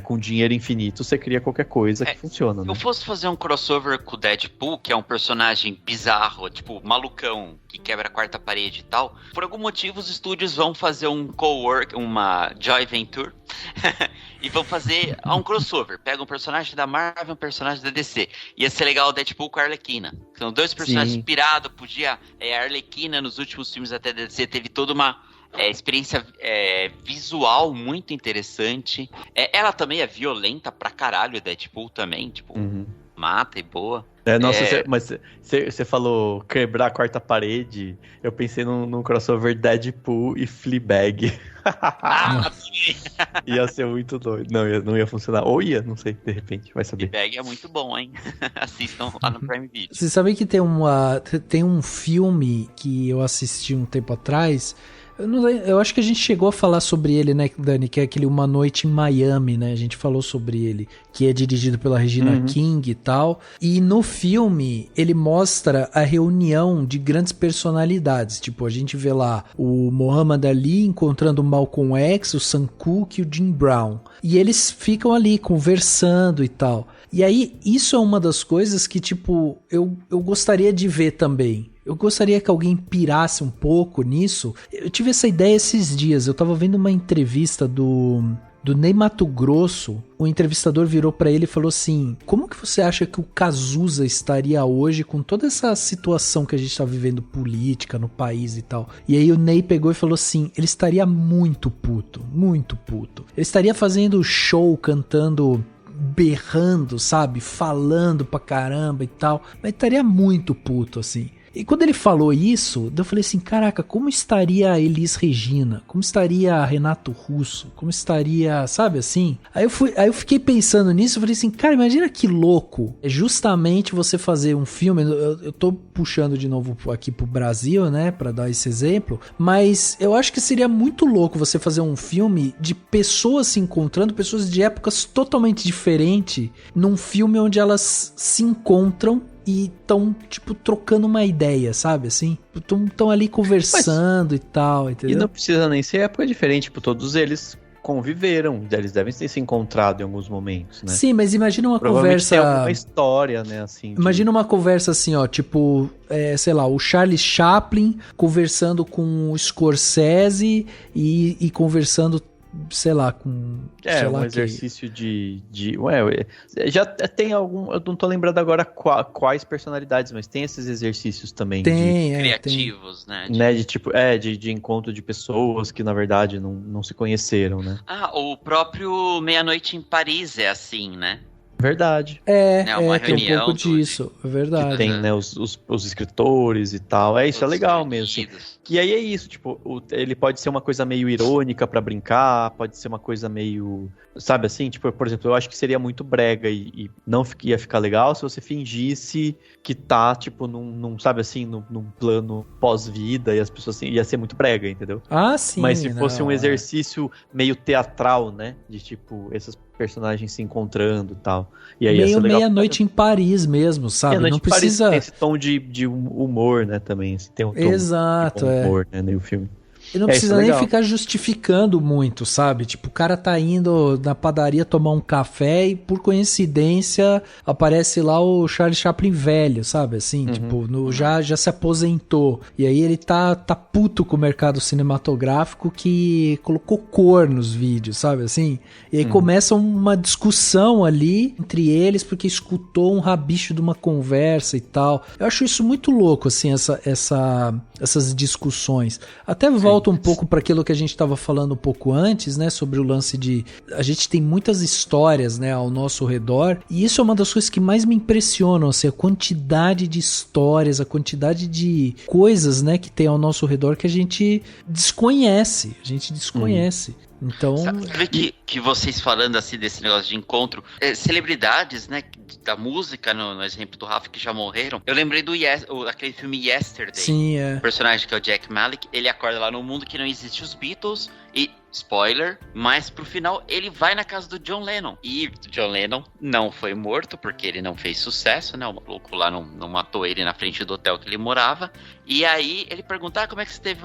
Com dinheiro infinito você cria qualquer coisa que funciona. Se eu fosse fazer um crossover com o Deadpool, que é um personagem bizarro, tipo malucão, que quebra a quarta parede e tal, por algum motivo os estúdios vão fazer uma joint venture e vão fazer um crossover. Pega um personagem da Marvel e um personagem da DC. Ia ser legal o Deadpool com a Arlequina. São dois personagens inspirados. Podia... a Arlequina, nos últimos filmes até da DC, teve toda uma experiência visual muito interessante. Ela também é violenta pra caralho, o Deadpool também. Tipo, mata e boa. Mas você falou quebrar a quarta parede. Eu pensei num crossover Deadpool e Fleabag. Ia ser muito doido. Não ia funcionar. Ou ia, não sei, de repente, vai saber. Fleabag é muito bom, hein? Assistam lá no Prime Video. Vocês sabem que tem um filme que eu assisti um tempo atrás. Eu acho que a gente chegou a falar sobre ele, né, Dani? Que é aquele Uma Noite em Miami, né? A gente falou sobre ele, que é dirigido pela Regina King e tal. E no filme, ele mostra a reunião de grandes personalidades. Tipo, a gente vê lá o Muhammad Ali encontrando o Malcolm X, o Sam Cooke e o Jim Brown. E eles ficam ali conversando e tal. E aí, isso é uma das coisas que, tipo, eu gostaria de ver também. Eu gostaria que alguém pirasse um pouco nisso. Eu tive essa ideia esses dias. Eu tava vendo uma entrevista do Ney Matogrosso. O entrevistador virou pra ele e falou assim: como que você acha que o Cazuza estaria hoje com toda essa situação que a gente tá vivendo política no país e tal? E aí o Ney pegou e falou assim: ele estaria muito puto, muito puto. Ele estaria fazendo show, cantando, berrando, sabe? Falando pra caramba e tal. Mas estaria muito puto, assim. E quando ele falou isso, eu falei assim, caraca, como estaria a Elis Regina? Como estaria a Renato Russo? Como estaria, sabe assim? Aí eu fiquei pensando nisso, eu falei assim, cara, imagina que louco. É justamente você fazer um filme, eu tô puxando de novo aqui pro Brasil, né, pra dar esse exemplo, mas eu acho que seria muito louco você fazer um filme de pessoas se encontrando, pessoas de épocas totalmente diferentes, num filme onde elas se encontram e estão, tipo, trocando uma ideia, sabe, assim? Estão ali conversando e tal, entendeu? E não precisa nem ser época diferente, tipo, todos eles conviveram, eles devem ter se encontrado em alguns momentos, né? Sim, mas imagina uma conversa... Tem alguma história, né, assim... Imagina uma conversa assim, ó, tipo, sei lá, o Charlie Chaplin conversando com o Scorsese e conversando, sei lá, com... exercício de já tem algum... Eu não tô lembrando agora quais personalidades, mas tem esses exercícios também. Criativos, né? De tipo, de encontro de pessoas que, na verdade, não se conheceram, né? O próprio Meia-Noite em Paris é assim, né? Verdade. Tem um pouco disso, é verdade. Tem, né, os escritores e tal. Isso é legal mesmo. Assim. E aí é isso, tipo, ele pode ser uma coisa meio irônica pra brincar, pode ser uma coisa meio, sabe assim? Tipo, por exemplo, eu acho que seria muito brega e não ia ficar legal se você fingisse que tá, tipo, num sabe assim, num plano pós-vida e as pessoas assim, ia ser muito brega, entendeu? Ah, sim. Mas se fosse um exercício meio teatral, né? De tipo, esses personagens se encontrando e tal. E aí meio Meia-Noite em Paris mesmo, sabe? Não precisa... Tem esse tom de humor, né, também. Tem um tom Exato, de humor, né, no filme. E não precisa nem ficar justificando muito, sabe? Tipo, o cara tá indo na padaria tomar um café e, por coincidência, aparece lá o Charlie Chaplin velho, sabe? Assim, tipo, já se aposentou. E aí ele tá puto com o mercado cinematográfico que colocou cor nos vídeos, sabe? Assim. E aí começa uma discussão ali entre eles porque escutou um rabicho de uma conversa e tal. Eu acho isso muito louco, assim, essas discussões. Até volta um pouco para aquilo que a gente estava falando um pouco antes, né, sobre o lance de a gente tem muitas histórias, né, ao nosso redor, e isso é uma das coisas que mais me impressionam, assim, a quantidade de histórias, a quantidade de coisas, né, que tem ao nosso redor que a gente desconhece, Então... Sabe que vocês falando assim desse negócio de encontro, celebridades, né, da música, no exemplo do Rafa, que já morreram, eu lembrei daquele filme Yesterday. Sim, é. O personagem que é o Jack Malik, ele acorda lá no mundo que não existe os Beatles e... Spoiler, mas pro final ele vai na casa do John Lennon. E John Lennon não foi morto porque ele não fez sucesso, né? O maluco lá não matou ele na frente do hotel que ele morava. E aí ele pergunta, como é que você teve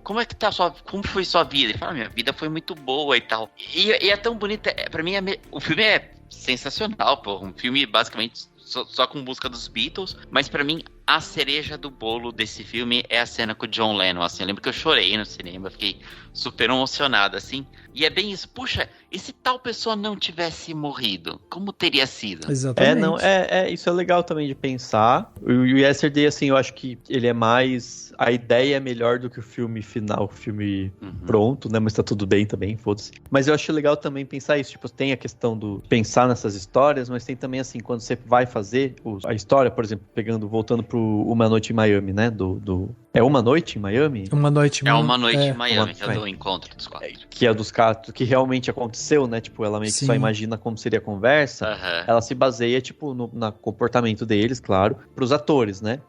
como foi sua vida? Ele fala, minha vida foi muito boa e tal. E é tão bonito, pra mim o filme é sensacional, pô. Um filme basicamente só com música dos Beatles, mas pra mim a cereja do bolo desse filme é a cena com o John Lennon, assim, eu lembro que eu chorei no cinema, fiquei super emocionado, assim, e é bem isso, puxa, e se tal pessoa não tivesse morrido, como teria sido? Exatamente. Isso é legal também de pensar. O Yesterday, assim, eu acho que ele é mais, a ideia é melhor do que o filme final, o filme pronto, né, mas tá tudo bem também, foda-se. Mas eu acho legal também pensar isso, tipo, tem a questão do pensar nessas histórias, mas tem também, assim, quando você vai fazer a história, por exemplo, voltando pro Uma Noite em Miami, né, é Uma Noite em Miami? Uma Noite em Miami, que é do encontro dos quatro. Que é dos quatro, que realmente aconteceu, né? Tipo, ela meio que só imagina como seria a conversa. Ela se baseia, tipo, no comportamento deles, claro, pros atores, né?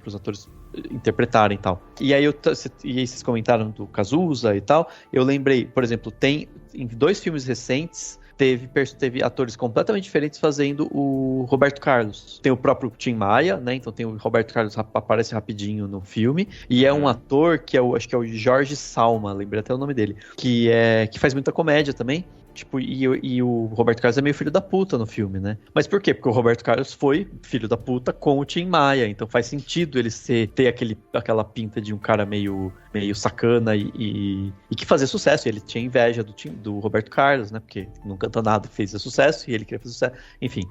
Pros atores interpretarem e tal. E aí vocês comentaram do Cazuza e tal. Eu lembrei, por exemplo, tem em 2 filmes recentes. Teve atores completamente diferentes fazendo o Roberto Carlos. Tem o próprio Tim Maia, né? Então tem o Roberto Carlos aparece rapidinho no filme. E é um ator que acho que é o Jorge Salma, lembrei até o nome dele. Que faz muita comédia também. Tipo, e o Roberto Carlos é meio filho da puta no filme, né? Mas por quê? Porque o Roberto Carlos foi filho da puta com o Tim Maia. Então faz sentido ele ter aquela pinta de um cara meio sacana e que fazia sucesso. E ele tinha inveja do Roberto Carlos, né? Porque não canta nada, fez sucesso e ele queria fazer sucesso. Enfim,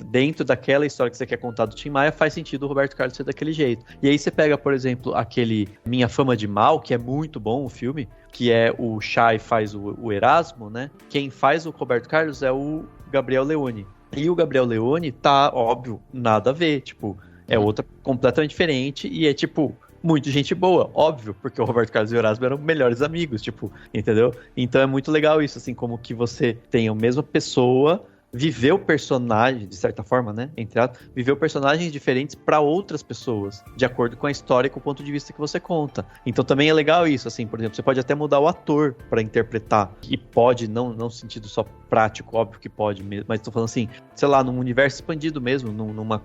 dentro daquela história que você quer contar do Tim Maia, faz sentido o Roberto Carlos ser daquele jeito. E aí você pega, por exemplo, aquele Minha Fama de Mal, que é muito bom o filme, que é o Shai faz o Erasmo, né? Quem faz o Roberto Carlos é o Gabriel Leone. E o Gabriel Leone tá, óbvio, nada a ver, tipo, é outra completamente diferente e é, tipo, muito gente boa, óbvio, porque o Roberto Carlos e o Erasmo eram melhores amigos, tipo, entendeu? Então é muito legal isso, assim, como que você tem a mesma pessoa viver o personagem, de certa forma, né? Viver personagens diferentes para outras pessoas, de acordo com a história e com o ponto de vista que você conta. Então também é legal isso, assim, por exemplo, você pode até mudar o ator para interpretar, e pode, não no sentido só prático, óbvio que pode mesmo, mas tô falando assim, sei lá, num universo expandido mesmo, numa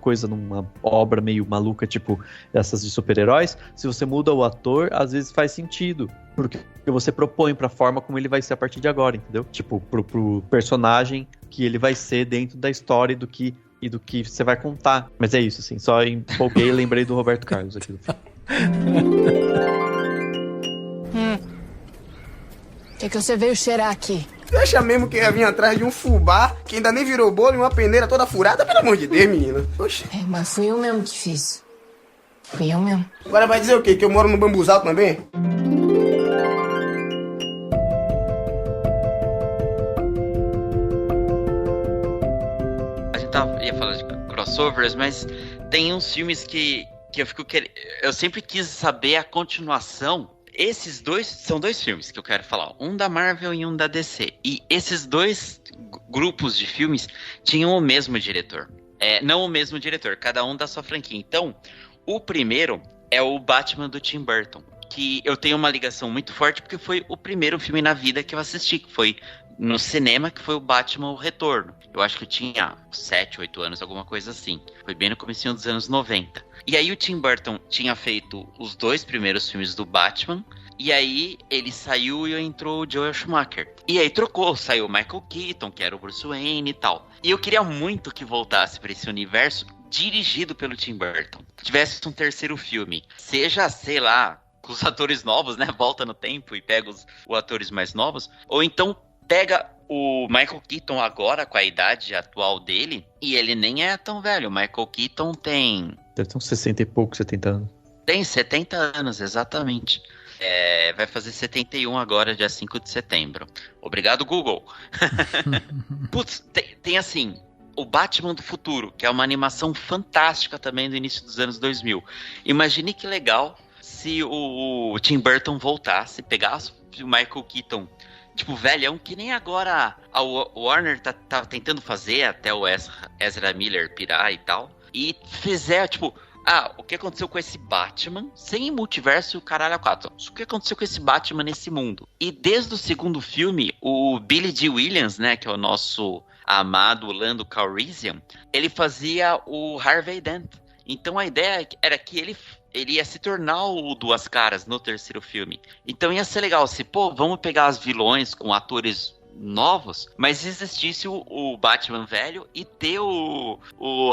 obra meio maluca, tipo essas de super-heróis, se você muda o ator, às vezes faz sentido, porque você propõe pra forma como ele vai ser a partir de agora, entendeu? Tipo, pro personagem que ele vai ser dentro da história e do que você vai contar. Mas é isso, assim, só empolguei e lembrei do Roberto Carlos aqui do filme. O que você veio cheirar aqui? Deixa mesmo que ia vir atrás de um fubá que ainda nem virou bolo e uma peneira toda furada, pelo amor de Deus, menina. Oxi. Mas fui eu mesmo que fiz. Fui eu mesmo. Agora vai dizer o quê? Que eu moro no bambuzal também? ia falar de crossovers, mas tem uns filmes que eu fico querendo... Eu sempre quis saber a continuação. Esses dois são 2 filmes que eu quero falar. Um da Marvel e um da DC. E esses 2 grupos de filmes tinham o mesmo diretor. Não o mesmo diretor, cada um da sua franquia. Então, o primeiro é o Batman do Tim Burton, que eu tenho uma ligação muito forte porque foi o primeiro filme na vida que eu assisti, que foi no cinema, que foi o Batman o Retorno. Eu acho que eu tinha 7, 8 anos, alguma coisa assim. Foi bem no comecinho dos anos 90. E aí o Tim Burton tinha feito os 2 primeiros filmes do Batman, e aí ele saiu e entrou o Joel Schumacher. E aí trocou, saiu o Michael Keaton, que era o Bruce Wayne e tal. E eu queria muito que voltasse para esse universo dirigido pelo Tim Burton. Tivesse um terceiro filme, seja, sei lá, com os atores novos, né? Volta no tempo e pega os atores mais novos. Ou então pega o Michael Keaton agora, com a idade atual dele, e ele nem é tão velho. O Michael Keaton tem... Deve ter uns 60 e pouco, 70 anos. Tem 70 anos, exatamente. Vai fazer 71 agora, dia 5 de setembro. Obrigado, Google. Putz, tem assim... O Batman do Futuro, que é uma animação fantástica também do início dos anos 2000. Imagine que legal se o Tim Burton voltasse, pegasse o Michael Keaton, tipo, velhão, que nem agora a Warner tá tentando fazer, até o Ezra Miller pirar e tal, e fizer, tipo, o que aconteceu com esse Batman, sem multiverso e o caralho a 4. O que aconteceu com esse Batman nesse mundo? E desde o segundo filme, o Billy Dee Williams, né, que é o nosso amado Lando Calrissian, ele fazia o Harvey Dent. Então a ideia era que ele ia se tornar o Duas Caras no terceiro filme. Então ia ser legal se, vamos pegar os vilões com atores novos, mas existisse o Batman velho e ter o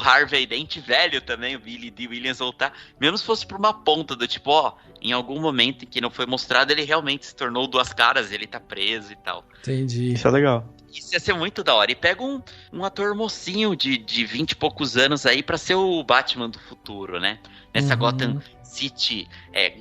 Harvey Dent velho também, o Billy Dee Williams voltar, mesmo se fosse por uma ponta do tipo, em algum momento em que não foi mostrado, ele realmente se tornou Duas Caras, ele tá preso e tal. Entendi. Isso é legal. Isso ia ser muito da hora. E pega um ator mocinho de 20 e poucos anos aí pra ser o Batman do futuro, né? Nessa Gotham City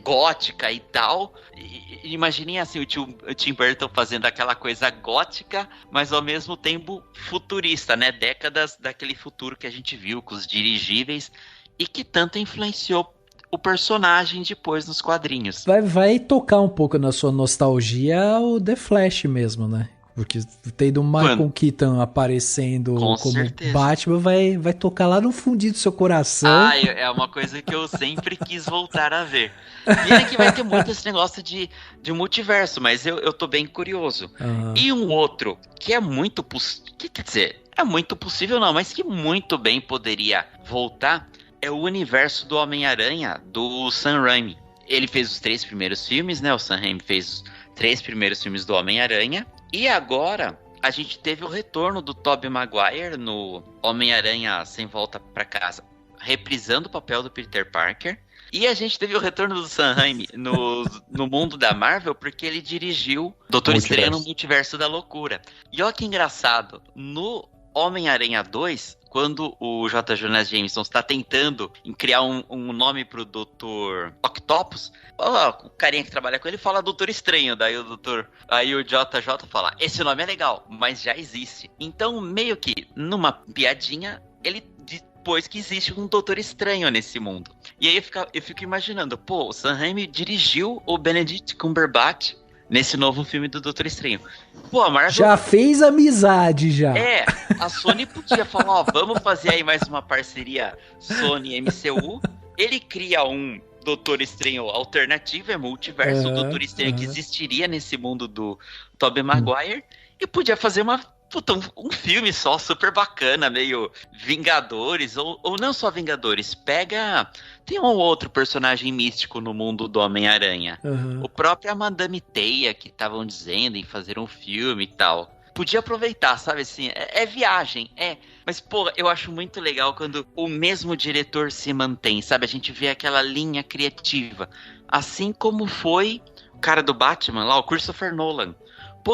gótica e tal. E imaginem assim, o Tim Burton fazendo aquela coisa gótica, mas ao mesmo tempo futurista, né? Décadas daquele futuro que a gente viu com os dirigíveis e que tanto influenciou o personagem depois nos quadrinhos. Vai tocar um pouco na sua nostalgia o The Flash mesmo, né? Porque tem do Michael Keaton aparecendo como certeza. Batman, vai tocar lá no fundinho do seu coração. É uma coisa que eu sempre quis voltar a ver. E que vai ter muito esse negócio de multiverso, mas eu tô bem curioso. E um outro que é muito possível, quer dizer, é muito possível não, mas que muito bem poderia voltar, é o universo do Homem-Aranha, do Sam Raimi. Ele fez os 3 primeiros filmes, né? O Sam Raimi fez os 3 primeiros filmes do Homem-Aranha. E agora, a gente teve o retorno do Tobey Maguire no Homem-Aranha Sem Volta Pra Casa, reprisando o papel do Peter Parker. E a gente teve o retorno do Sam Raimi no mundo da Marvel, porque ele dirigiu Doutor Estranho no Multiverso da Loucura. E olha que engraçado, no Homem-Aranha 2, quando o J. Jonah Jameson está tentando criar um nome pro Dr. Octopus, o carinha que trabalha com ele fala Doutor Estranho, daí o JJ fala, esse nome é legal, mas já existe. Então, meio que, numa piadinha, ele depois que existe um Doutor Estranho nesse mundo. E aí eu fico imaginando, o Sam Raimi dirigiu o Benedict Cumberbatch nesse novo filme do Doutor Estranho. A Marvel... Já fez amizade, já. A Sony podia falar, vamos fazer aí mais uma parceria Sony-MCU. Ele cria um Doutor Estranho alternativo, multiverso, o Doutor Estranho que existiria nesse mundo do Tobey Maguire. E podia fazer um filme só, super bacana, meio Vingadores, ou não só Vingadores, tem um outro personagem místico no mundo do Homem-Aranha, o próprio Madame Teia, que estavam dizendo em fazer um filme e tal. Podia aproveitar, sabe assim, viagem, mas eu acho muito legal quando o mesmo diretor se mantém, sabe, a gente vê aquela linha criativa, assim como foi o cara do Batman lá, o Christopher Nolan.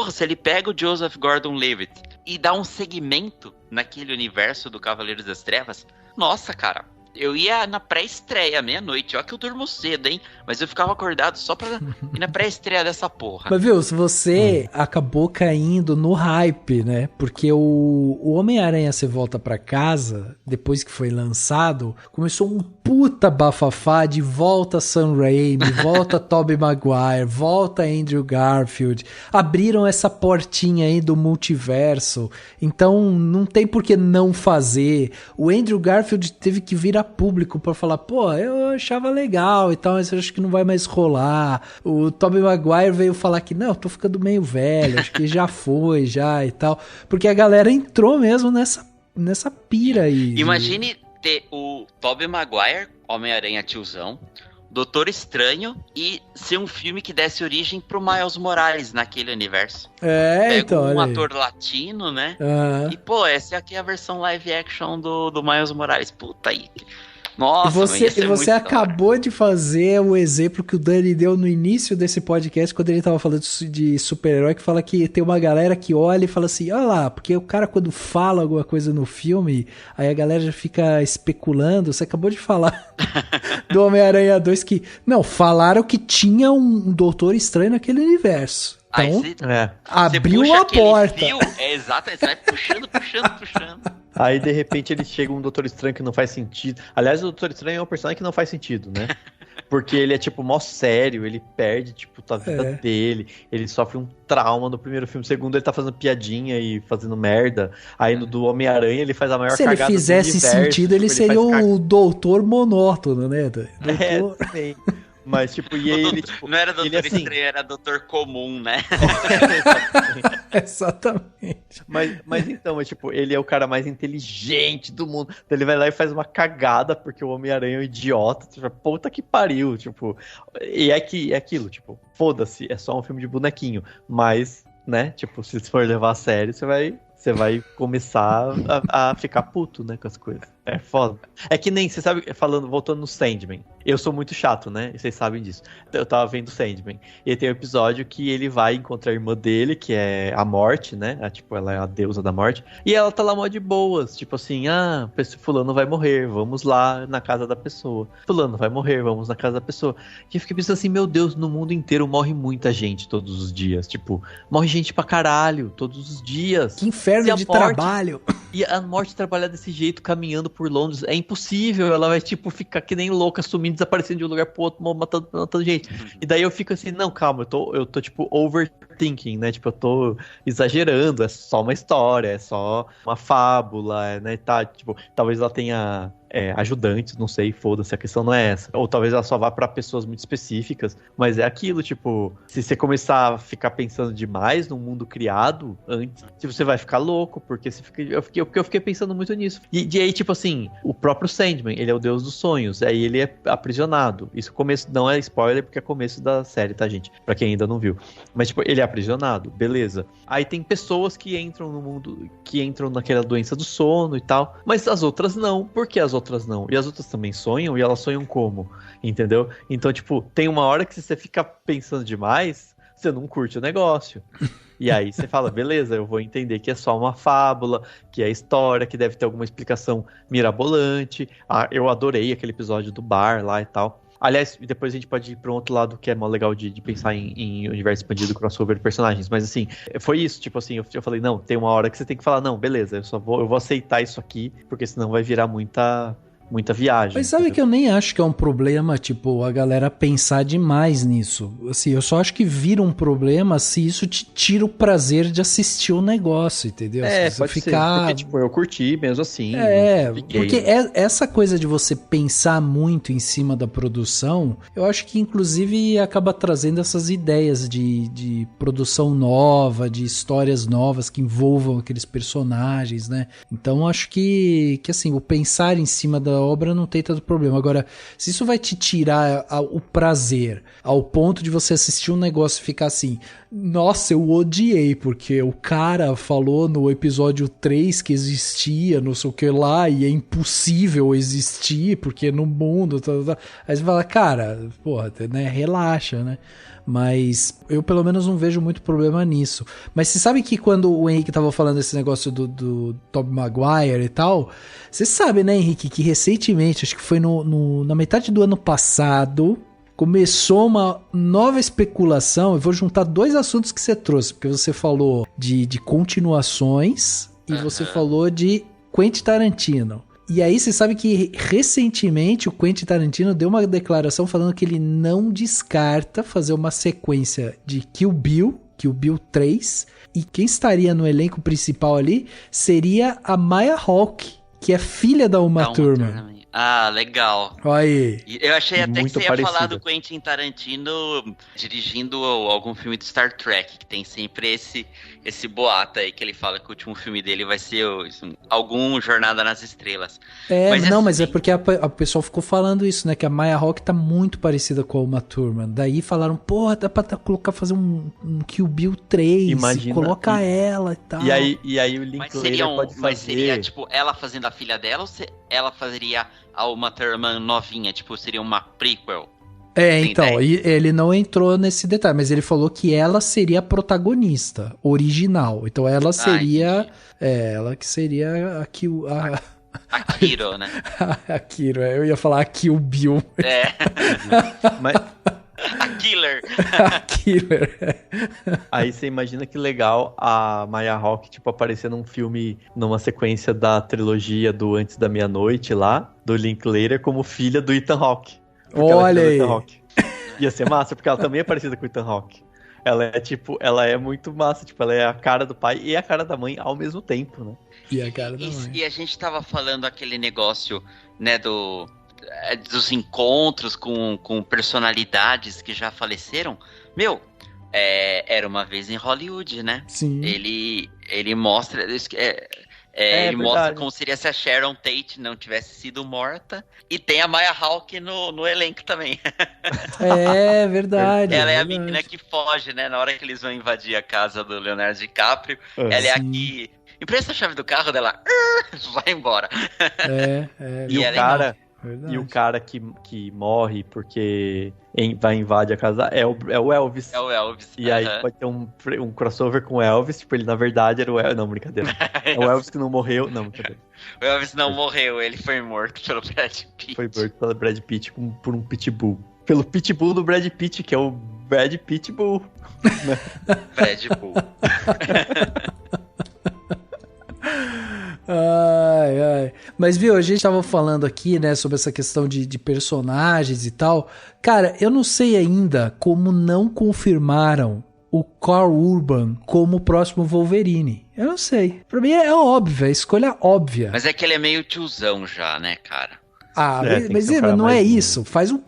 Se ele pega o Joseph Gordon-Levitt e dá um segmento naquele universo do Cavaleiros das Trevas, nossa, cara, Eu ia na pré-estreia, meia-noite. Ó que eu durmo cedo, hein? Mas eu ficava acordado só pra ir na pré-estreia dessa porra. Mas viu, se você acabou caindo no hype, né? Porque o Homem-Aranha Você Volta Pra Casa, depois que foi lançado, começou um puta bafafá de volta Sam Raimi, volta Tobey Maguire, volta Andrew Garfield. Abriram essa portinha aí do multiverso. Então não tem por que não fazer. O Andrew Garfield teve que vir a público pra falar, pô, eu achava legal e tal, mas eu acho que não vai mais rolar. O Tobey Maguire veio falar que, não, eu tô ficando meio velho, acho que já foi, já e tal. Porque a galera entrou mesmo nessa pira aí. Imagine ter o Tobey Maguire, Homem-Aranha tiozão, Doutor Estranho e ser um filme que desse origem pro Miles Morales naquele universo. Pega então, um ator latino, né? E, pô, essa aqui é a versão live action do Miles Morales. Puta aí. Nossa, e você acabou de fazer o exemplo que o Dani deu no início desse podcast, quando ele tava falando de super-herói, que fala que tem uma galera que olha e fala assim, olha lá, porque o cara quando fala alguma coisa no filme, aí a galera já fica especulando. Você acabou de falar do Homem-Aranha 2 que, não, falaram que tinha um Doutor Estranho naquele universo. Então, abriu a porta. Fio, exato, você vai puxando. Aí, de repente, ele chega um Doutor Estranho que não faz sentido. Aliás, o Doutor Estranho é um personagem que não faz sentido, né? Porque ele é, tipo, mó sério, ele perde, tipo, a vida dele, ele sofre um trauma no primeiro filme. No segundo, ele tá fazendo piadinha e fazendo merda. Aí, no do Homem-Aranha, ele faz a maior cagada do universo. Se ele fizesse sentido, ele seria o doutor monótono, né? Doutor... também. Mas, tipo, e aí ele, tipo... Não era Doutor Estranho, era Doutor Comum, né? Exatamente. Mas então, tipo, ele é o cara mais inteligente do mundo. Então ele vai lá e faz uma cagada porque o Homem-Aranha é um idiota. Tipo, puta que pariu, tipo... E é aquilo, tipo, foda-se, é só um filme de bonequinho. Mas, né, tipo, se for levar a sério, você vai começar a ficar puto, né, com as coisas. É foda. É que nem, você sabe, voltando no Sandman. Eu sou muito chato, né? Vocês sabem disso. Eu tava vendo Sandman. E tem um episódio que ele vai encontrar a irmã dele, que é a Morte, né? Tipo, ela é a deusa da morte. E ela tá lá mó de boas. Tipo assim, fulano vai morrer, vamos lá na casa da pessoa. Fulano vai morrer, vamos na casa da pessoa. E eu fiquei pensando assim, meu Deus, no mundo inteiro morre muita gente todos os dias. Tipo, morre gente pra caralho todos os dias. Que inferno de trabalho. E a Morte trabalhar desse jeito, caminhando por Londres, é impossível. Ela vai, tipo, ficar que nem louca, sumindo, desaparecendo de um lugar pro outro, matando gente. E daí eu fico assim, não, calma, eu tô tipo, overthinking, né? Tipo, eu tô exagerando, é só uma história, é só uma fábula, né? Tá, tipo, talvez ela tenha... ajudantes, não sei, foda-se, a questão não é essa. Ou talvez ela só vá pra pessoas muito específicas, mas é aquilo, tipo, se você começar a ficar pensando demais num mundo criado antes, tipo, você vai ficar louco, porque eu fiquei pensando muito nisso. E aí, tipo assim, o próprio Sandman, ele é o deus dos sonhos, aí ele é aprisionado. Isso começo, não é spoiler, porque é começo da série, tá, gente? Pra quem ainda não viu. Mas, tipo, ele é aprisionado, beleza. Aí tem pessoas que entram no mundo, que entram naquela doença do sono e tal, mas as outras não. Por que as outras não? E as outras também sonham, e elas sonham como? Entendeu? Então, tipo, tem uma hora que se você fica pensando demais, você não curte o negócio. E aí você fala, beleza, eu vou entender que é só uma fábula, que é história, que deve ter alguma explicação mirabolante. Eu adorei aquele episódio do bar lá e tal. Aliás, depois a gente pode ir para um outro lado que é mó legal de pensar em universo expandido, crossover de personagens. Mas assim, foi isso. Tipo assim, eu falei, não, tem uma hora que você tem que falar, não, beleza, eu vou aceitar isso aqui, porque senão vai virar muita viagem. Mas sabe que eu nem acho que é um problema, tipo, a galera pensar demais nisso. Assim, eu só acho que vira um problema se isso te tira o prazer de assistir o negócio, entendeu? Se pode ser, porque, tipo, eu curti mesmo assim. Porque essa coisa de você pensar muito em cima da produção, eu acho que, inclusive, acaba trazendo essas ideias de produção nova, de histórias novas que envolvam aqueles personagens, né? Então, acho que assim, o pensar em cima da obra não tem tanto problema. Agora, se isso vai te tirar o prazer ao ponto de você assistir um negócio e ficar assim, nossa, eu odiei, porque o cara falou no episódio 3 que existia, não sei o que lá, e é impossível existir, porque no mundo... Aí você fala, cara, porra, né, relaxa, né? Mas eu pelo menos não vejo muito problema nisso. Mas você sabe que quando o Henrique tava falando desse negócio do Tobey Maguire e tal, você sabe, né, Henrique, que recentemente, acho que foi na metade do ano passado, começou uma nova especulação. Eu vou juntar dois assuntos que você trouxe, porque você falou de continuações e você falou de Quentin Tarantino. E aí você sabe que recentemente o Quentin Tarantino deu uma declaração falando que ele não descarta fazer uma sequência de Kill Bill 3, e quem estaria no elenco principal ali seria a Maya Hawke, que é filha da Uma Thurman. Ah, legal. Olha aí. Eu achei até muito que você ia falar parecido. do Quentin Tarantino dirigindo algum filme de Star Trek, que tem sempre esse boato aí, que ele fala que o último filme dele vai ser algum Jornada nas Estrelas. Mas é porque a pessoa ficou falando isso, né? Que a Maya Hawke tá muito parecida com a Uma Thurman. Daí falaram, porra, dá pra fazer um Kill Bill 3, Imagina, colocar ela e tal. E aí o Linklater pode fazer... Mas seria, tipo, ela fazendo a filha dela, ou ela fazeria a Uma Thurman novinha? Tipo, seria uma prequel? Então, ele não entrou nesse detalhe, mas ele falou que ela seria a protagonista original. Então ela seria... ela que seria a Kiro, né? a Kiro, eu ia falar a Kill Bill. Mas... A Killer. A Killer. Aí você imagina que legal a Maya Hawke, tipo, aparecer num filme, numa sequência da trilogia do Antes da Meia-Noite lá, do Linklater, como filha do Ethan Hawke. Olha aí. Ia ser massa, porque ela também é parecida com o Ethan Hawke. Ela é muito massa, tipo, ela é a cara do pai e a cara da mãe ao mesmo tempo, né? E a cara da mãe. E a gente tava falando aquele negócio, né, dos encontros com personalidades que já faleceram. Meu, era uma vez em Hollywood, né? Sim. Ele mostra... ele mostra como seria se a Sharon Tate não tivesse sido morta. E tem a Maya Hawke no elenco também. É verdade. Ela é a menina que foge, né? Na hora que eles vão invadir a casa do Leonardo DiCaprio. Ela é a que... Empresta a chave do carro dela. Vai embora. E o cara que morre porque vai invadir a casa é o Elvis. É o Elvis. E aí pode ter um crossover com o Elvis, tipo, ele na verdade era o Elvis. Não, brincadeira. É o Elvis que não morreu. Não, brincadeira. O Elvis não morreu, ele foi morto pelo Brad Pitt. Foi morto pelo Brad Pitt por um pitbull. Pelo pitbull do Brad Pitt, que é o Brad Pitbull. Brad Bull. Ai. Mas viu, a gente tava falando aqui, né, sobre essa questão de personagens e tal. Cara, eu não sei ainda como não confirmaram o Carl Urban como o próximo Wolverine. Eu não sei. Pra mim é óbvio, é escolha óbvia. Mas é que ele é meio tiozão já, né, cara? Mas não é isso. Faz um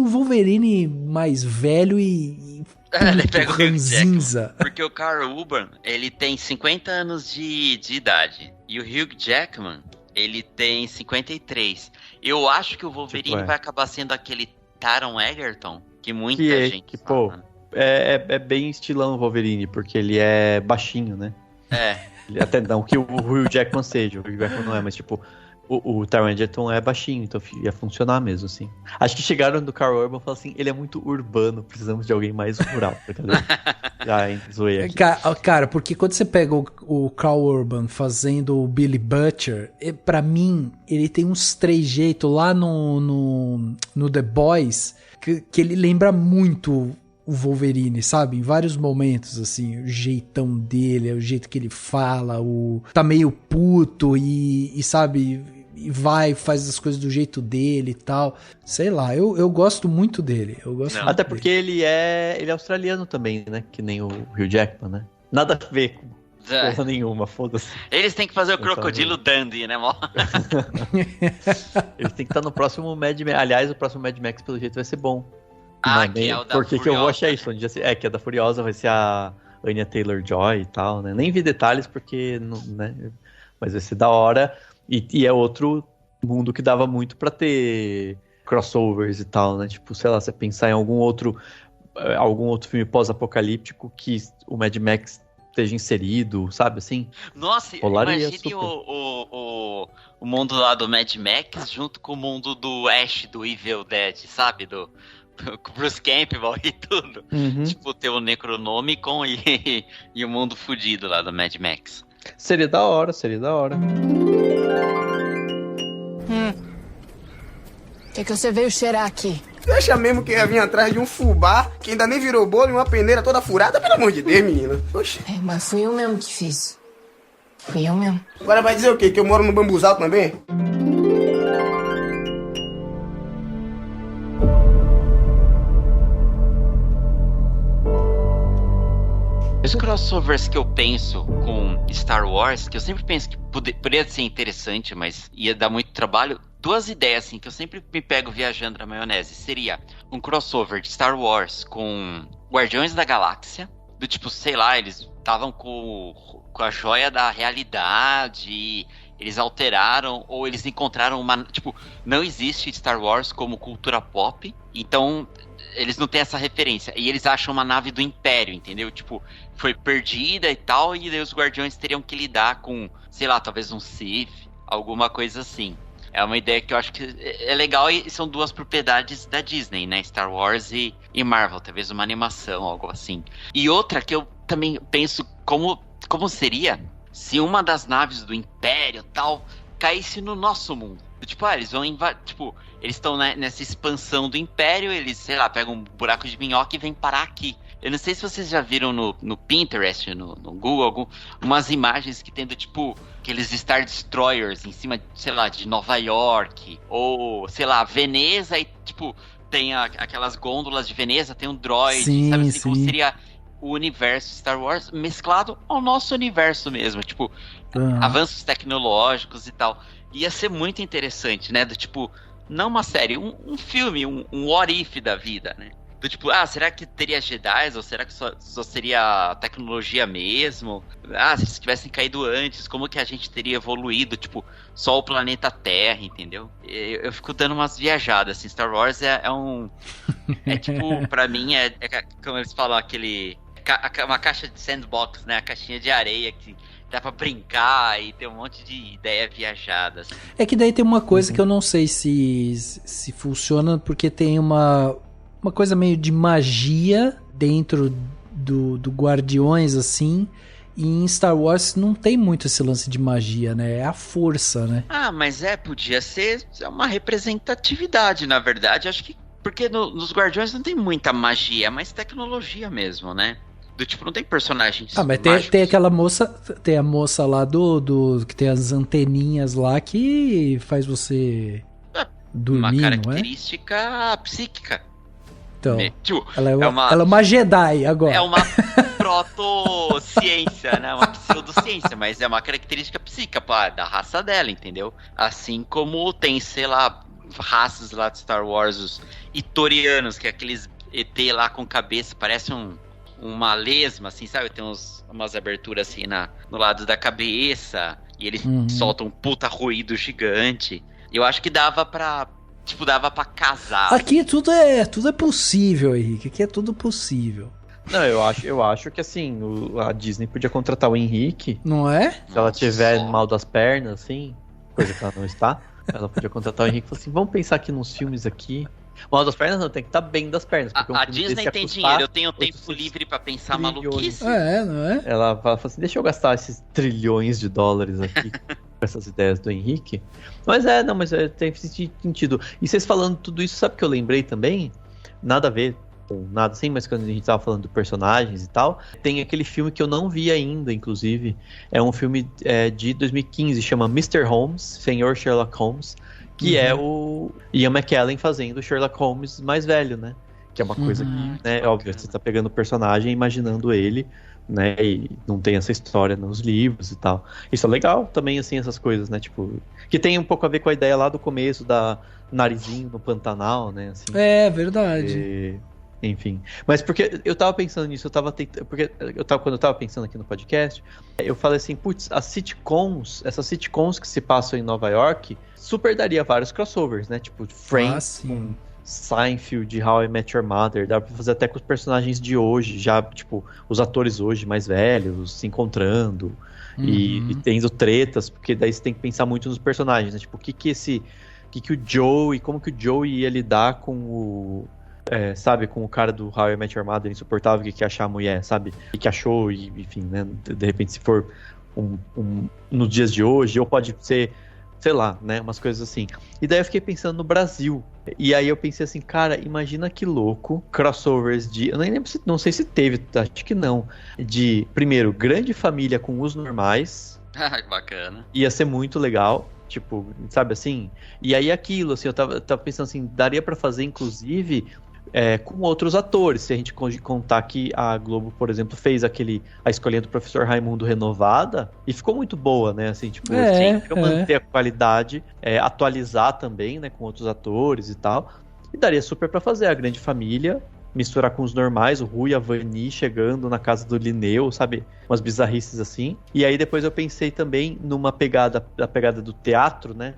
Wolverine mais velho e ele pega o ranzinza. Porque o Carl Urban, ele tem 50 anos de idade. E o Hugh Jackman, ele tem 53. Eu acho que o Wolverine vai acabar sendo aquele Taron Egerton, que muita gente fala. É bem estilão o Wolverine, porque ele é baixinho, né? Até não que o Hugh Jackman seja. O Hugh Jackman não é, mas tipo... O Taron Egerton é baixinho, então ia funcionar mesmo, assim. Acho que chegaram do Carl Urban e falaram assim, ele é muito urbano, precisamos de alguém mais rural, entendeu? Zoei aqui. Cara, porque quando você pega o Carl Urban fazendo o Billy Butcher, pra mim, ele tem uns trejeitos lá no The Boys, que ele lembra muito o Wolverine, sabe? Em vários momentos, assim, o jeitão dele, o jeito que ele fala, tá meio puto e sabe, e faz as coisas do jeito dele e tal. Sei lá, eu gosto muito dele. Até porque ele é australiano também, né? Que nem o Hugh Jackman, né? Nada a ver com porra nenhuma, foda-se. Eles têm que fazer o Crocodilo Dundee, né, mó? Eles têm que estar no próximo Mad Max. Aliás, o próximo Mad Max, pelo jeito, vai ser bom. Que é o da Por que eu vou achar isso? Que é da Furiosa, vai ser a Anya Taylor-Joy e tal, né? Nem vi detalhes porque, né? Mas vai ser da hora. E é outro mundo que dava muito pra ter crossovers e tal, né? Tipo, sei lá, você pensar em algum outro filme pós-apocalíptico que o Mad Max esteja inserido, sabe, assim? Nossa, imagine o mundo lá do Mad Max junto com o mundo do Ash, do Evil Dead, sabe? Do Bruce Campbell e tudo. Tipo, ter o Necronomicon e o mundo fudido lá do Mad Max. Seria da hora. O que você veio cheirar aqui? Deixa mesmo que ia vir atrás de um fubá que ainda nem virou bolo e uma peneira toda furada, pelo amor de Deus, menina. Oxi. Mas fui eu mesmo que fiz. Fui eu mesmo. Agora vai dizer o quê? Que eu moro no bambuzal também? Os crossovers que eu penso com Star Wars, que eu sempre penso que poderia ser interessante, mas ia dar muito trabalho. 2 ideias, assim, que eu sempre me pego viajando na maionese. Seria um crossover de Star Wars com Guardiões da Galáxia. Do tipo, sei lá, eles estavam com a joia da realidade, eles alteraram, ou eles encontraram uma... Tipo, não existe Star Wars como cultura pop, então eles não têm essa referência. E eles acham uma nave do Império, entendeu? Tipo, foi perdida e tal, e daí os Guardiões teriam que lidar com, sei lá, talvez um Sith, alguma coisa assim. É uma ideia que eu acho que é legal e são 2 propriedades da Disney, né? Star Wars e Marvel, talvez uma animação, algo assim. E outra que eu também penso como seria se uma das naves do Império tal caísse no nosso mundo. Tipo, eles vão invadir, tipo, eles estão nessa expansão do Império, eles, sei lá, pegam um buraco de minhoca e vêm parar aqui. Eu não sei se vocês já viram no Pinterest, no Google, umas imagens que tem do tipo aqueles Star Destroyers em cima, sei lá, de Nova York, ou, sei lá, Veneza e, tipo, tem aquelas gôndolas de Veneza, tem um droid, sabe assim, como seria o universo Star Wars mesclado ao nosso universo mesmo, tipo, avanços tecnológicos e tal. Ia ser muito interessante, né, do tipo, não uma série, um filme, um what if da vida, né? Do tipo, será que teria Jedi? Ou será que só seria tecnologia mesmo? Se eles tivessem caído antes, como que a gente teria evoluído? Tipo, só o planeta Terra, entendeu? Eu fico dando umas viajadas, assim. Star Wars é um... É tipo, pra mim, é como eles falam, uma caixa de sandbox, né? A caixinha de areia que dá pra brincar e ter um monte de ideia viajada. Assim. É que daí tem uma coisa que eu não sei se funciona, porque tem uma coisa meio de magia dentro do Guardiões, assim, e em Star Wars não tem muito esse lance de magia, né? É a força, né? Mas podia ser uma representatividade, na verdade. Acho que, porque nos Guardiões não tem muita magia, mas tecnologia mesmo, né? Do tipo, não tem personagens mas tem aquela moça, tem a moça lá que tem as anteninhas lá que faz você dormir, uma não é? característica psíquica. Então, ela é uma Jedi agora. É uma proto-ciência, né? Uma pseudociência, mas é uma característica psíquica da raça dela, entendeu? Assim como tem, sei lá, raças lá de Star Wars, os Itorianos, que é aqueles ET lá com cabeça, parece uma lesma, assim, sabe? Tem umas aberturas assim no lado da cabeça, e eles soltam um puta ruído gigante. Eu acho que dava pra casar. Aqui tudo é possível, Henrique. Aqui é tudo possível. Não, eu acho que assim, a Disney podia contratar o Henrique. Não é? Se ela tiver mal das pernas, assim, coisa que ela não está, ela podia contratar o Henrique e falar assim, vamos pensar aqui nos filmes aqui. Mal das pernas não, tem que estar bem das pernas. Porque a Disney tem dinheiro, eu tenho tempo livre pra pensar maluquice. Não é? Ela fala assim, deixa eu gastar esses trilhões de dólares aqui com essas ideias do Henrique. Mas tem sentido. E vocês falando tudo isso, sabe o que eu lembrei também? Nada a ver com nada assim, mas quando a gente tava falando de personagens e tal, tem aquele filme que eu não vi ainda, inclusive. É um filme de 2015, chama Mr. Holmes, Senhor Sherlock Holmes, que é o Ian McKellen fazendo o Sherlock Holmes mais velho, né? Que é uma coisa que, né, óbvio, você tá pegando o personagem e imaginando ele, né? E não tem essa história nos livros e tal. Isso é legal também, assim, essas coisas, né? Tipo, que tem um pouco a ver com a ideia lá do começo da Narizinho no Pantanal, né? Assim, é verdade. Enfim. Mas porque eu tava pensando nisso, quando eu tava pensando aqui no podcast, eu falei assim, putz, essas sitcoms que se passam em Nova York, super daria vários crossovers, né? Tipo, Friends com Seinfeld, How I Met Your Mother, dá pra fazer até com os personagens de hoje, já, tipo, os atores hoje mais velhos, se encontrando, e tendo tretas, porque daí você tem que pensar muito nos personagens, né? Tipo, como que o Joey ia lidar com sabe, com o cara do How I Met Your Mother insuportável que quer achar a mulher, sabe? E que achou, e, enfim, né? De repente, se for nos dias de hoje, ou pode ser, sei lá, né? Umas coisas assim. E daí eu fiquei pensando no Brasil. E aí eu pensei assim, cara, imagina que louco, crossovers de... Eu nem lembro não sei se teve, acho que não. De, primeiro, Grande Família com Os Normais. Ah, que bacana. Ia ser muito legal. Tipo, sabe assim? E aí aquilo, assim, eu tava pensando assim, daria pra fazer, inclusive, com outros atores. Se a gente contar que a Globo, por exemplo, fez a Escolinha do Professor Raimundo renovada, e ficou muito boa, né? Assim, tipo, manter a qualidade, atualizar também, né? Com outros atores e tal. E daria super pra fazer a Grande Família, misturar com os normais, o Rui e a Vani chegando na casa do Linneu, sabe? Umas bizarrices assim. E aí depois eu pensei também numa pegada do teatro, né?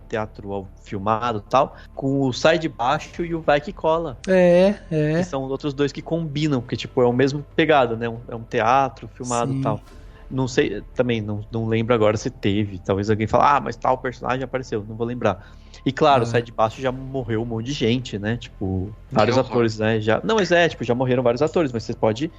Teatro filmado e tal, com o Sai de Baixo e o Vai Que Cola. Que são outros dois que combinam, porque tipo, é o mesmo pegada, né? É um teatro filmado e tal. Não sei, também não lembro agora se teve. Talvez alguém fale, mas tal personagem apareceu, não vou lembrar. E claro, Sai de Baixo já morreu um monte de gente, né? Tipo, vários atores, né? Não, mas já morreram vários atores, mas você pode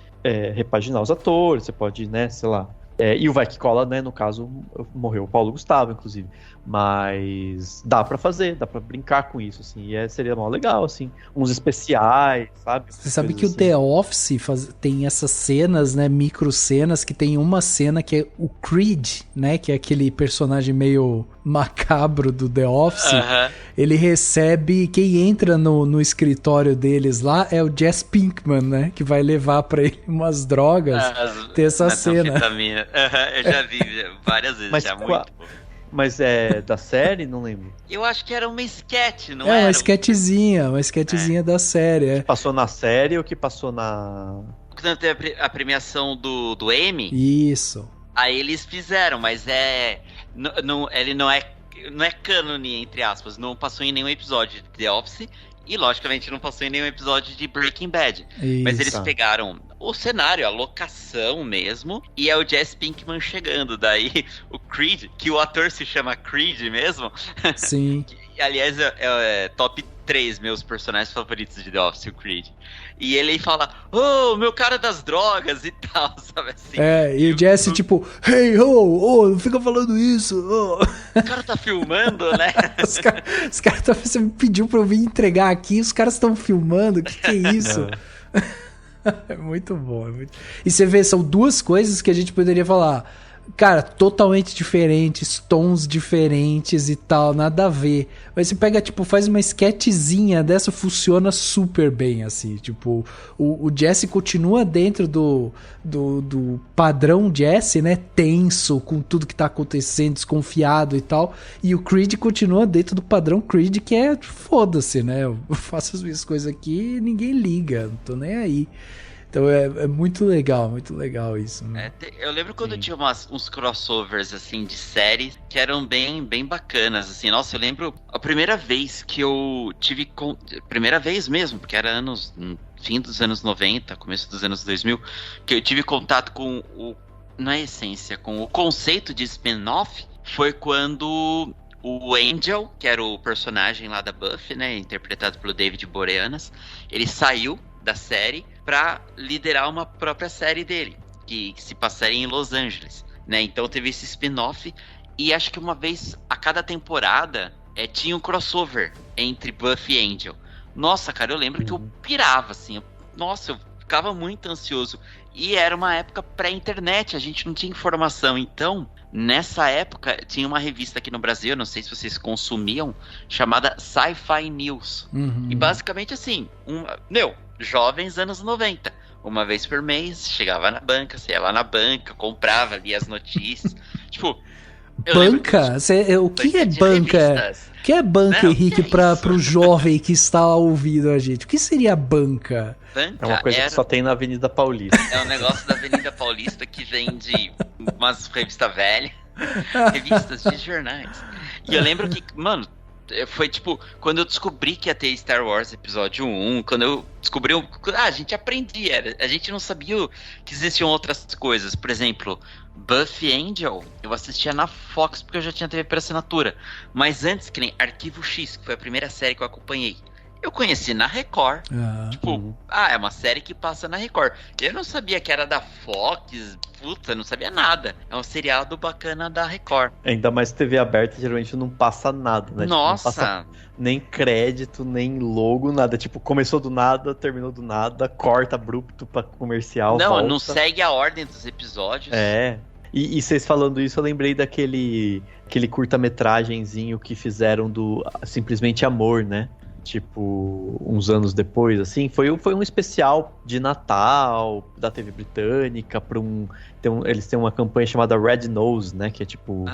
repaginar os atores, você pode, né, sei lá. E o Vai Que Cola, né, no caso, morreu o Paulo Gustavo, inclusive. Mas dá pra fazer, dá pra brincar com isso, assim. E seria mó legal, assim. Uns especiais, sabe? Você sabe que o The Office tem essas cenas, né, micro cenas, que tem uma cena que é o Creed, né, que é aquele personagem meio macabro do The Office. Ele recebe, quem entra no escritório deles lá é o Jesse Pinkman, né, que vai levar pra ele umas drogas. Tem essa cena. Eu já vi várias vezes, já muito bom. Mas é da série? Não lembro. Eu acho que era uma sketch, não era? Uma sketchzinha da série. Que passou na série ou que passou na... Quando teve a premiação do Emmy... Isso. Aí eles fizeram, mas ele não é cânone, entre aspas. Não passou em nenhum episódio de The Office... E, logicamente, não passou em nenhum episódio de Breaking Bad. Isso. Mas eles pegaram o cenário, a locação mesmo, e é o Jesse Pinkman chegando. Daí, o Creed, que o ator se chama Creed mesmo. Sim. Que, aliás, é top 3 meus personagens favoritos de The Office, o Creed. E ele fala, meu cara das drogas e tal, sabe assim. E o Jesse tipo, hey, não fica falando isso. O cara tá filmando, né? Os caras você me pediu pra eu vir entregar aqui, os caras estão filmando, que é isso? É muito bom. E você vê, são duas coisas que a gente poderia falar, cara, totalmente diferentes, tons diferentes e tal, nada a ver. Mas você pega, tipo, faz uma sketchzinha dessa, funciona super bem, assim. Tipo, o Jesse continua dentro do padrão Jesse, né? Tenso, com tudo que tá acontecendo, desconfiado e tal. E o Creed continua dentro do padrão Creed, que é foda-se, né? Eu faço as minhas coisas aqui e ninguém liga, não tô nem aí. Então é muito legal isso. Né? Eu lembro quando tinha uns crossovers, assim, de séries que eram bem bacanas, assim. Nossa, eu lembro a primeira vez que eu tive... Primeira vez mesmo, porque era fim dos anos 90, começo dos anos 2000, que eu tive contato com na essência, com o conceito de spin-off, foi quando o Angel, que era o personagem lá da Buffy, né, interpretado pelo David Boreanaz, ele saiu da série para liderar uma própria série dele, que se passaria em Los Angeles, né? Então teve esse spin-off e acho que uma vez a cada temporada tinha um crossover entre Buffy e Angel. Nossa, cara, eu lembro que eu pirava, assim. Eu ficava muito ansioso. E era uma época pré-internet, a gente não tinha informação. Então, nessa época, tinha uma revista aqui no Brasil, não sei se vocês consumiam, chamada Sci-Fi News. E basicamente assim, jovens anos 90. Uma vez por mês, chegava na banca, você ia lá na banca, comprava ali as notícias. Tipo, banca? O que é banca? O que é banca, Henrique, pro jovem que está ouvindo a gente? O que seria banca? É uma coisa que só tem na Avenida Paulista. É um negócio da Avenida Paulista que vende umas revistas velhas, revistas de jornais. E eu lembro que, mano, foi tipo, quando eu descobri que ia ter Star Wars Episódio 1, quando eu descobri, a gente aprendia, a gente não sabia que existiam outras coisas. Por exemplo, Buffy Angel, eu assistia na Fox porque eu já tinha TV por assinatura. Mas antes, que nem Arquivo X, que foi a primeira série que eu acompanhei, eu conheci na Record. É uma série que passa na Record. Eu não sabia que era da Fox, puta, não sabia nada. É um seriado bacana da Record. Ainda mais TV aberta, geralmente não passa nada, né? Nossa! Tipo, não passa nem crédito, nem logo, nada. Tipo, começou do nada, terminou do nada, corta abrupto pra comercial, volta. Não segue a ordem dos episódios. E vocês falando isso, eu lembrei daquele curta-metragenzinho que fizeram do Simplesmente Amor, né? Tipo, uns anos depois, assim, foi um especial de Natal da TV britânica para eles têm uma campanha chamada Red Nose, né, que é tipo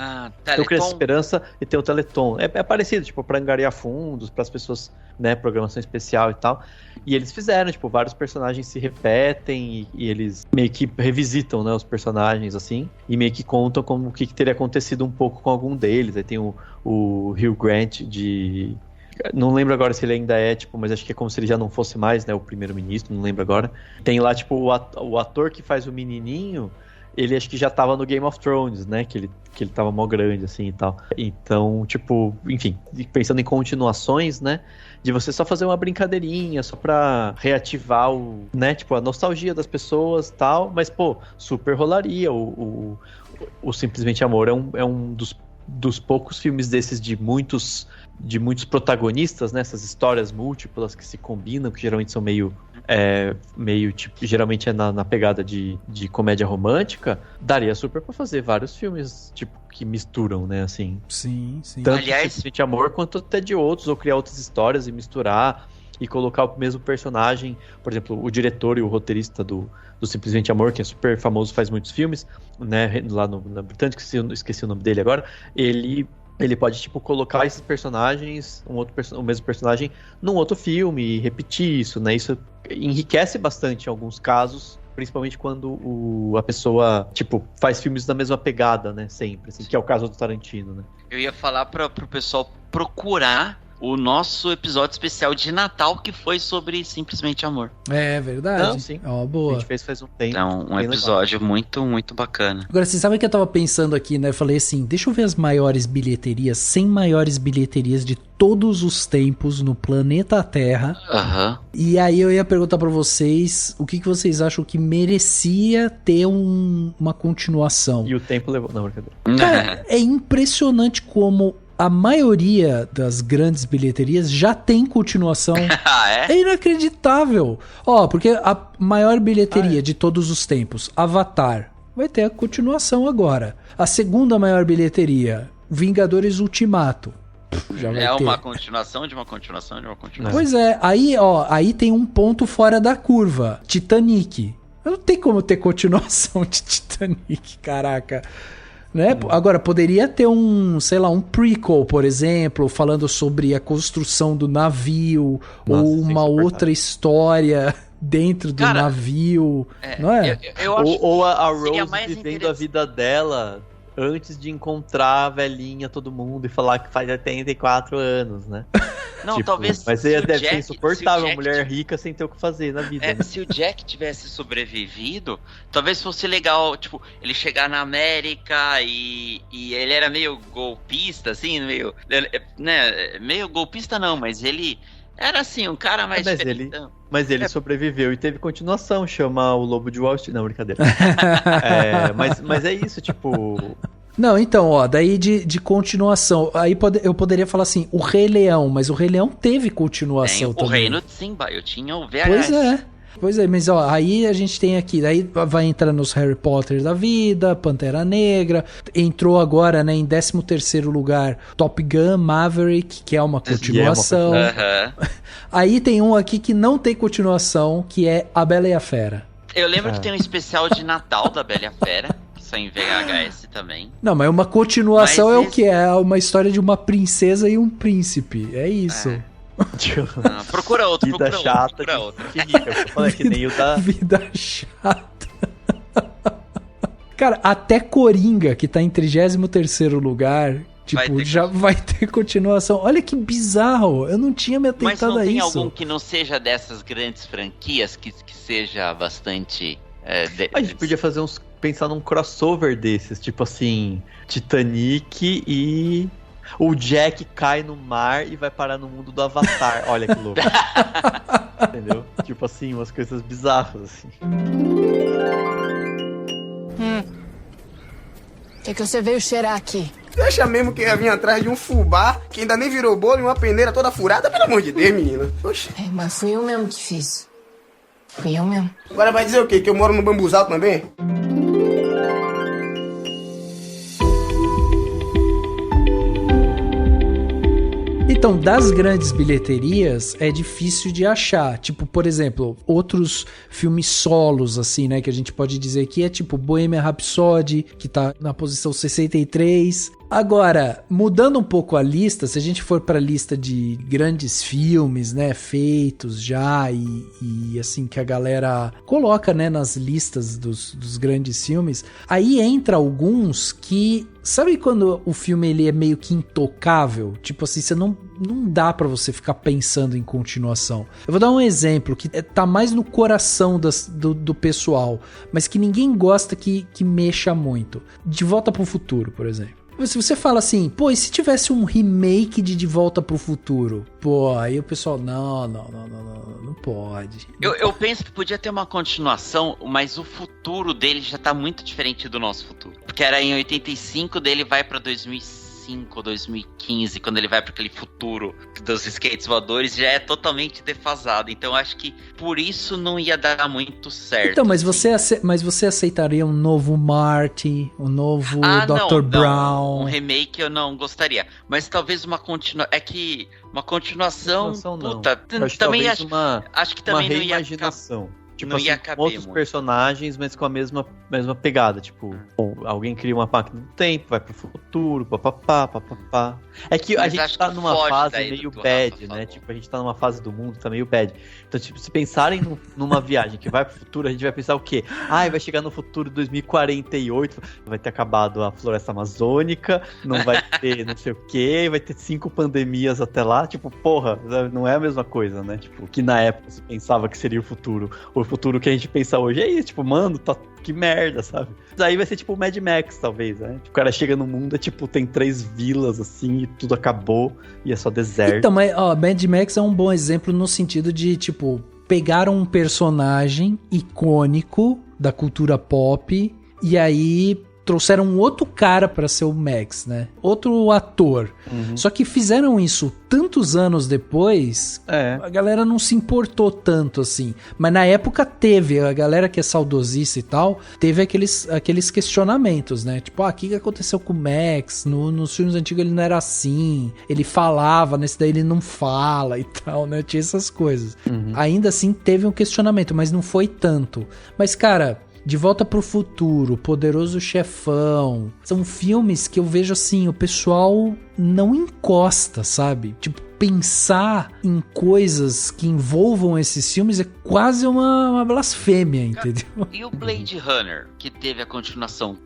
tem o Criança Esperança e tem o Teleton, é parecido, tipo, para angariar fundos para as pessoas, né, programação especial e tal, e eles fizeram, tipo, vários personagens se repetem e eles meio que revisitam, né, os personagens, assim, e meio que contam como o que teria acontecido um pouco com algum deles. Aí tem o Hugh Grant não lembro agora se ele ainda é, tipo, mas acho que é como se ele já não fosse mais, né, o primeiro-ministro, não lembro agora. Tem lá, tipo, o ator que faz o menininho, ele acho que já tava no Game of Thrones, né, que ele tava mó grande, assim, e tal. Então, tipo, enfim, pensando em continuações, né, de você só fazer uma brincadeirinha, só pra reativar né, tipo, a nostalgia das pessoas e tal, mas, pô, super rolaria. O Simplesmente Amor é um dos poucos filmes desses de muitos protagonistas, né? Essas histórias múltiplas que se combinam, que geralmente são meio tipo, geralmente é na pegada de comédia romântica. Daria super pra fazer vários filmes, tipo, que misturam, né, assim. Sim. Tanto Simplesmente Amor, quanto até de outros, ou criar outras histórias e misturar e colocar o mesmo personagem. Por exemplo, o diretor e o roteirista do Simplesmente Amor, que é super famoso, faz muitos filmes, né, lá na Britânica, esqueci o nome dele agora. Ele pode, tipo, colocar esses personagens, o mesmo personagem, num outro filme e repetir isso, né? Isso enriquece bastante em alguns casos, principalmente quando a pessoa, tipo, faz filmes da mesma pegada, né? Sempre, assim, que é o caso do Tarantino, né? Eu ia falar pro pessoal procurar o nosso episódio especial de Natal, que foi sobre Simplesmente Amor. É verdade. Não, sim. Boa. A gente fez um tempo. Então, um episódio muito, muito bacana. Agora, vocês sabem que eu tava pensando aqui, né? Eu falei assim, deixa eu ver as maiores bilheterias, 100 maiores bilheterias de todos os tempos no planeta Terra. E aí eu ia perguntar pra vocês, o que vocês acham que merecia ter uma continuação? E o tempo levou... Não, brincadeira. Cara, é impressionante como a maioria das grandes bilheterias já tem continuação. É inacreditável. Porque a maior bilheteria de todos os tempos, Avatar, vai ter a continuação agora. A segunda maior bilheteria, Vingadores Ultimato. Já vai ter. Uma continuação de uma continuação de uma continuação. Pois é, aí tem um ponto fora da curva. Titanic. Não tem como ter continuação de Titanic, caraca. Né? Agora, poderia ter um prequel, por exemplo, falando sobre a construção do navio, ou uma outra história dentro do navio, não é? Eu acho ou a Rose vivendo a vida dela antes de encontrar a velhinha, todo mundo, e falar que faz 84 anos, né? Não, tipo, talvez. Mas deve ser insuportável, uma mulher rica sem ter o que fazer na vida. Né? Se o Jack tivesse sobrevivido, talvez fosse legal, tipo, ele chegar na América e ele era meio golpista, assim, meio. Né, meio golpista não, mas ele era assim, um cara mais diferentão. Mas ele sobreviveu e teve continuação, chama O Lobo de Wall Street. Não, brincadeira. Mas é isso, tipo. Não, então, daí de continuação, aí eu poderia falar assim, o Rei Leão, mas o Rei Leão teve continuação também. O Reino de Simba, eu tinha o VHS. Pois é, mas aí a gente tem aqui, daí vai entrar nos Harry Potter da vida, Pantera Negra, entrou agora, né, em 13º lugar, Top Gun, Maverick, que é uma continuação. Aí tem um aqui que não tem continuação, que é A Bela e a Fera. Eu lembro que tem um especial de Natal da Bela e a Fera. Em VHS também. Não, mas uma continuação o que? É uma história de uma princesa e um príncipe. É isso. Procura outro. Vida chata. Que rica. Olha que nem o da... Vida chata. Cara, até Coringa, que tá em 33º lugar, tipo, vai ter continuação. Olha que bizarro. Eu não tinha me atentado a isso. Mas não tem algum que não seja dessas grandes franquias, que seja bastante... A gente podia pensar num crossover desses, tipo assim, Titanic e O Jack cai no mar e vai parar no mundo do Avatar. Olha que louco. Entendeu? Tipo assim, umas coisas bizarras, assim. O que você veio cheirar aqui? Deixa mesmo que ia vir atrás de um fubá que ainda nem virou bolo e uma peneira toda furada, pelo amor de Deus, menina. Oxi. Mas fui eu mesmo que fiz. Fui eu mesmo. Agora vai dizer o quê? Que eu moro no bambuzal também? Então, das grandes bilheterias, é difícil de achar. Tipo, por exemplo, outros filmes solos, assim, né? Que a gente pode dizer que é tipo Bohemian Rhapsody, que tá na posição 63. Agora, mudando um pouco a lista, se a gente for pra lista de grandes filmes, né, feitos já e assim, que a galera coloca, né, nas listas dos grandes filmes, aí entra alguns que, sabe quando o filme ele é meio que intocável? Tipo assim, você não dá pra você ficar pensando em continuação. Eu vou dar um exemplo que tá mais no coração do pessoal, mas que ninguém gosta que mexa muito. De Volta pro Futuro, por exemplo. Se você fala assim, pô, e se tivesse um remake de Volta pro Futuro? Pô, aí o pessoal, não pode. Eu penso que podia ter uma continuação, mas o futuro dele já tá muito diferente do nosso futuro. Porque era em 85, dele vai pra 2005, 2015, quando ele vai para aquele futuro dos skates voadores, já é totalmente defasado. Então acho que por isso não ia dar muito certo. Então, mas você aceitaria um novo Marty, um novo Dr. Brown? Não, um remake eu não gostaria. Mas talvez uma continuação. É que uma continuação puta, também acho que também uma não ia reimaginação. Tipo não assim, ia caber outros muito. personagens, mas com a mesma pegada. Tipo, alguém cria uma máquina do tempo, vai pro futuro, papapá. É que mas a gente tá numa fase meio bad, né? Tipo, a gente tá numa fase do mundo, tá meio bad. Então, tipo, se pensarem numa viagem que vai pro futuro, a gente vai pensar o quê? Vai chegar no futuro 2048, vai ter acabado a floresta amazônica, não vai ter não sei o quê, vai ter 5 pandemias até lá. Tipo, porra, não é a mesma coisa, né? Tipo, que na época se pensava que seria o futuro. O futuro que a gente pensa hoje é isso, tipo, mano, que merda, sabe? Daí vai ser tipo o Mad Max, talvez, né? O cara chega no mundo, tipo, tem 3 vilas, assim, e tudo acabou, e é só deserto. Então, mas, Mad Max é um bom exemplo no sentido de, tipo, pegaram um personagem icônico da cultura pop, e aí trouxeram um outro cara pra ser o Max, né? Outro ator. Uhum. Só que fizeram isso tantos anos depois, a galera não se importou tanto assim. Mas na época teve, a galera que é saudosista e tal, teve aqueles questionamentos, né? Tipo, o que aconteceu com o Max? Nos filmes antigos ele não era assim, ele falava, nesse daí ele não fala e tal, né? Tinha essas coisas. Uhum. Ainda assim teve um questionamento, mas não foi tanto. Mas, cara, De Volta pro Futuro, Poderoso Chefão, são filmes que eu vejo assim, o pessoal não encosta, sabe? Tipo, pensar em coisas que envolvam esses filmes é quase uma blasfêmia, entendeu? E o Blade Runner, que teve a continuação,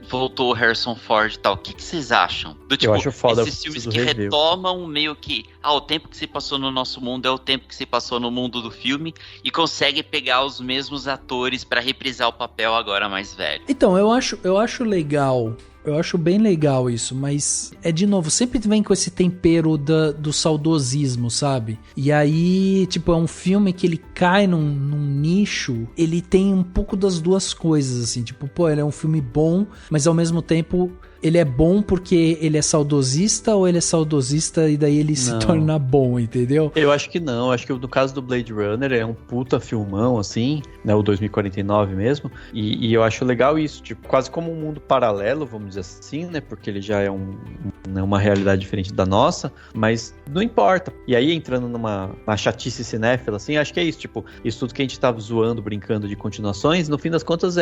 voltou o Harrison Ford e tal, o que vocês acham? Eu acho foda, esses filmes que retomam meio que, o tempo que se passou no nosso mundo é o tempo que se passou no mundo do filme, e consegue pegar os mesmos atores pra reprisar o papel agora mais velho. Então, eu acho legal. Eu acho bem legal isso, mas de novo, sempre vem com esse tempero do saudosismo, sabe? E aí, tipo, é um filme que ele cai num nicho, ele tem um pouco das duas coisas, assim, tipo, ele é um filme bom, mas ao mesmo tempo ele é bom porque ele é saudosista, ou ele é saudosista e daí ele se torna bom, entendeu? Eu acho que não, acho que no caso do Blade Runner é um puta filmão, assim, né, o 2049 mesmo, e eu acho legal isso, tipo, quase como um mundo paralelo, vamos dizer assim, né, porque ele já é uma realidade diferente da nossa, mas não importa. E aí, entrando numa chatice cinéfila, assim, acho que é isso, tipo, isso tudo que a gente tava zoando, brincando de continuações, no fim das contas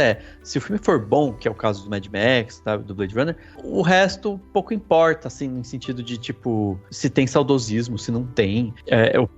se o filme for bom, que é o caso do Mad Max, tá, do Blade Runner, o resto pouco importa, assim, no sentido de, tipo, se tem saudosismo, se não tem,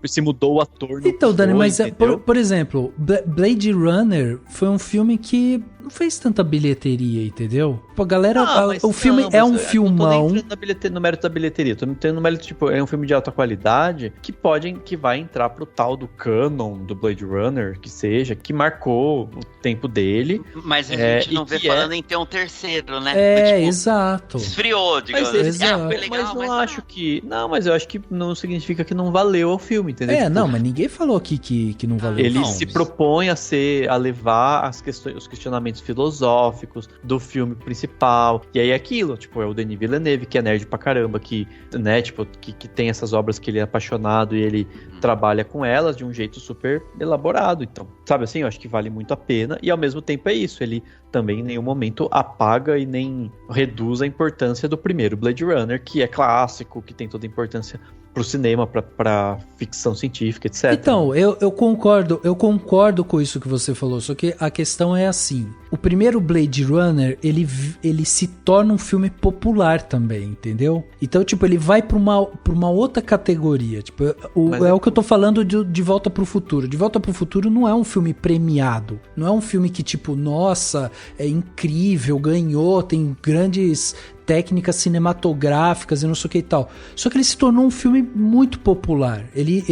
se mudou o ator. Então, Dani, mas, por exemplo, Blade Runner foi um filme que não fez tanta bilheteria, entendeu? Pô, a galera, o filme é um filmão. Eu não tô nem entrando no mérito da bilheteria, tô entrando no mérito, tipo, é um filme de alta qualidade que vai entrar pro tal do canon do Blade Runner, que seja, que marcou o tempo dele. Mas a gente não vê falando em ter um terceiro, né? Exato. Esfriou, digamos assim. Foi legal, mas acho que... Não, mas eu acho que não significa que não valeu o filme, entendeu? Não, mas ninguém falou que não valeu. Ele se propõe a levar os questionamentos filosóficos do filme principal. E aí é aquilo, tipo, é o Denis Villeneuve, que é nerd pra caramba, que, né, tipo, que tem essas obras que ele é apaixonado e ele trabalha com elas de um jeito super elaborado. Então, sabe assim, eu acho que vale muito a pena. E ao mesmo tempo é isso, ele também em nenhum momento apaga e nem reduz a importância do primeiro Blade Runner, que é clássico, que tem toda a importância pro cinema, pra ficção científica, etc. Então, eu concordo com isso que você falou, só que a questão é assim, o primeiro Blade Runner, ele se torna um filme popular também, entendeu? Então, tipo, ele vai pra uma outra categoria, tipo, o que eu tô falando de Volta pro Futuro. De Volta pro Futuro não é um filme premiado, não é um filme que, tipo, nossa, é incrível, ganhou, tem grandes técnicas cinematográficas e não sei o que e tal. Só que ele se tornou um filme muito popular. Ele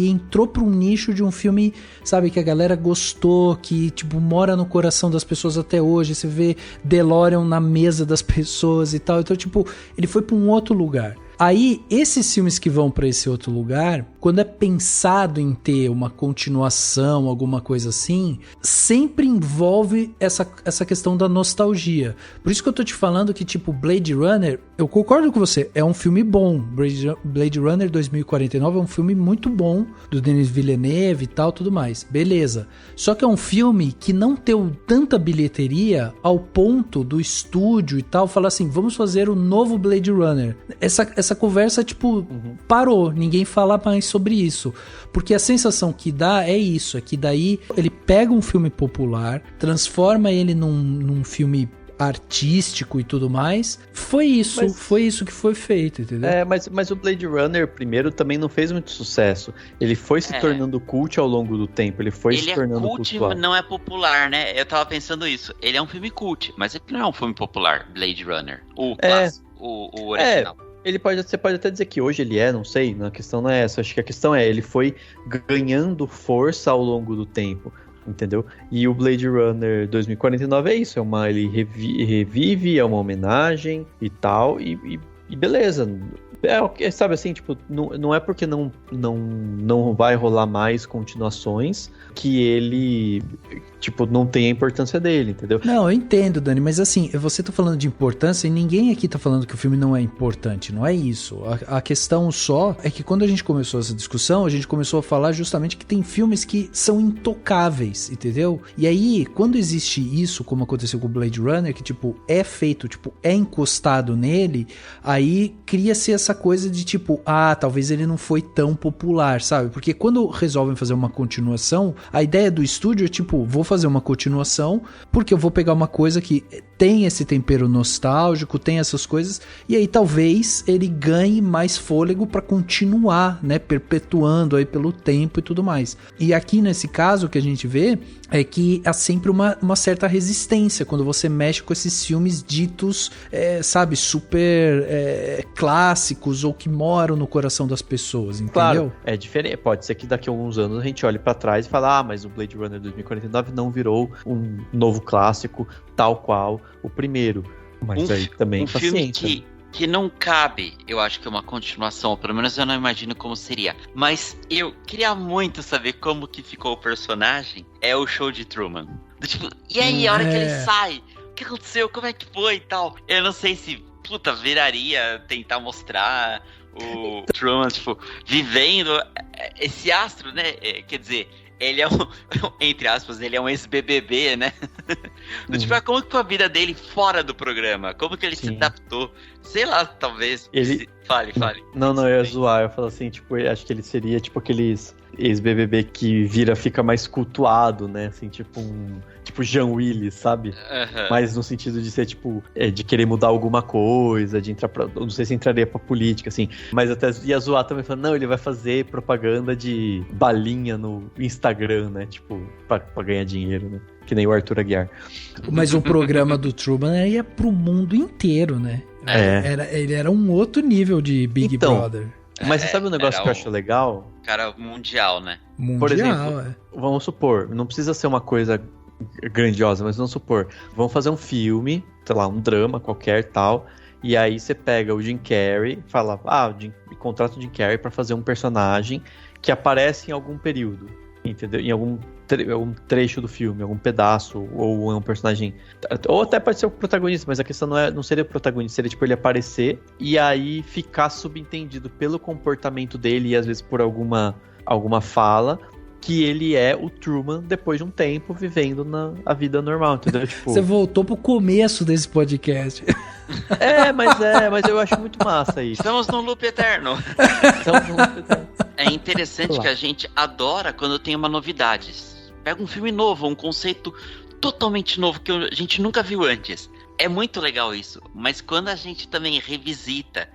entrou para um nicho de um filme, sabe, que a galera gostou, que, tipo, mora no coração das pessoas até hoje. Você vê DeLorean na mesa das pessoas e tal. Então, tipo, ele foi para um outro lugar. Aí, esses filmes que vão para esse outro lugar, quando é pensado em ter uma continuação, alguma coisa assim, sempre envolve essa questão da nostalgia. Por isso que eu tô te falando que, tipo, Blade Runner, eu concordo com você, é um filme bom. Blade Runner 2049 é um filme muito bom, do Denis Villeneuve e tal, tudo mais. Beleza. Só que é um filme que não deu tanta bilheteria ao ponto do estúdio e tal falar assim, vamos fazer o novo Blade Runner. Essa conversa, tipo, parou. Ninguém fala mais sobre isso. Porque a sensação que dá é isso. É que daí ele pega um filme popular, transforma ele num filme artístico e tudo mais. Foi isso que foi feito, entendeu? Mas o Blade Runner primeiro também não fez muito sucesso. Ele foi se tornando cult ao longo do tempo. Ele foi se tornando cult, cultuado. Não é popular, né? Eu tava pensando isso. Ele é um filme cult, mas ele não é um filme popular, Blade Runner. O clássico, o original. Você pode até dizer que hoje ele não sei, a questão não é essa. Acho que a questão ele foi ganhando força ao longo do tempo, entendeu? E o Blade Runner 2049 é isso, ele revive, é uma homenagem e tal, e beleza. Sabe assim, tipo, não é porque não vai rolar mais continuações que ele, tipo, não tem a importância dele, entendeu? Não, eu entendo, Dani, mas assim, você tá falando de importância e ninguém aqui tá falando que o filme não é importante, não é isso. A questão só é que quando a gente começou essa discussão, a gente começou a falar justamente que tem filmes que são intocáveis, entendeu? E aí, quando existe isso, como aconteceu com o Blade Runner, que, tipo, é feito, tipo, é encostado nele, aí cria-se essa coisa de, tipo, talvez ele não foi tão popular, sabe? Porque quando resolvem fazer uma continuação, a ideia do estúdio é, tipo, vou fazer uma continuação porque eu vou pegar uma coisa que tem esse tempero nostálgico, tem essas coisas, e aí talvez ele ganhe mais fôlego pra continuar, né, perpetuando aí pelo tempo e tudo mais. E aqui nesse caso que a gente vê é que há sempre uma certa resistência quando você mexe com esses filmes ditos, sabe, super clássicos ou que moram no coração das pessoas, entendeu? Claro, é diferente. Pode ser que daqui a alguns anos a gente olhe pra trás e fale, mas o Blade Runner 2049 não virou um novo clássico tal qual o primeiro. Mas aí também paciência. Filme que não cabe, eu acho que é uma continuação, ou pelo menos eu não imagino como seria. Mas eu queria muito saber como que ficou o personagem. É o Show de Truman. Tipo, e aí, a hora que ele sai, o que aconteceu? Como é que foi e tal? Eu não sei se, viraria tentar mostrar o Truman, tipo, vivendo esse astro, né? Quer dizer, ele é entre aspas, ele é um ex-BBB, né? Tipo, como que foi a vida dele fora do programa? Como que ele se adaptou? Sei lá, talvez. Fale. Não, eu ia zoar. Eu falo assim, tipo, acho que ele seria tipo aqueles ex-BBB que fica mais cultuado, né? Assim, tipo tipo Jean Willis, sabe? Mas no sentido de ser, tipo, de querer mudar alguma coisa, de entrar pra... Não sei se entraria pra política, assim. Mas até ia zoar também, falando, não, ele vai fazer propaganda de balinha no Instagram, né? Tipo, pra ganhar dinheiro, né? Que nem o Arthur Aguiar. Mas o programa do Truman ia pro mundo inteiro, né? Ele era um outro nível de Big Brother. Mas você sabe um negócio que eu acho legal? Cara mundial, né? Mundial, por exemplo, vamos supor, não precisa ser uma coisa grandiosa, mas vamos supor, vamos fazer um filme, sei lá, um drama qualquer tal, e aí você pega o Jim Carrey, fala, contrata o Jim Carrey pra fazer um personagem que aparece em algum período, entendeu? Em algum trecho do filme, algum pedaço, ou é um personagem, ou até pode ser o protagonista, mas a questão não seria o protagonista, seria tipo ele aparecer e aí ficar subentendido pelo comportamento dele e às vezes por alguma fala, que ele é o Truman depois de um tempo vivendo a vida normal, entendeu? Tipo... Você voltou pro começo desse podcast. Mas eu acho muito massa isso. Estamos num loop eterno. É interessante que a gente adora quando tem uma novidade. Pega um filme novo, um conceito totalmente novo que a gente nunca viu antes. É muito legal isso. Mas quando a gente também revisita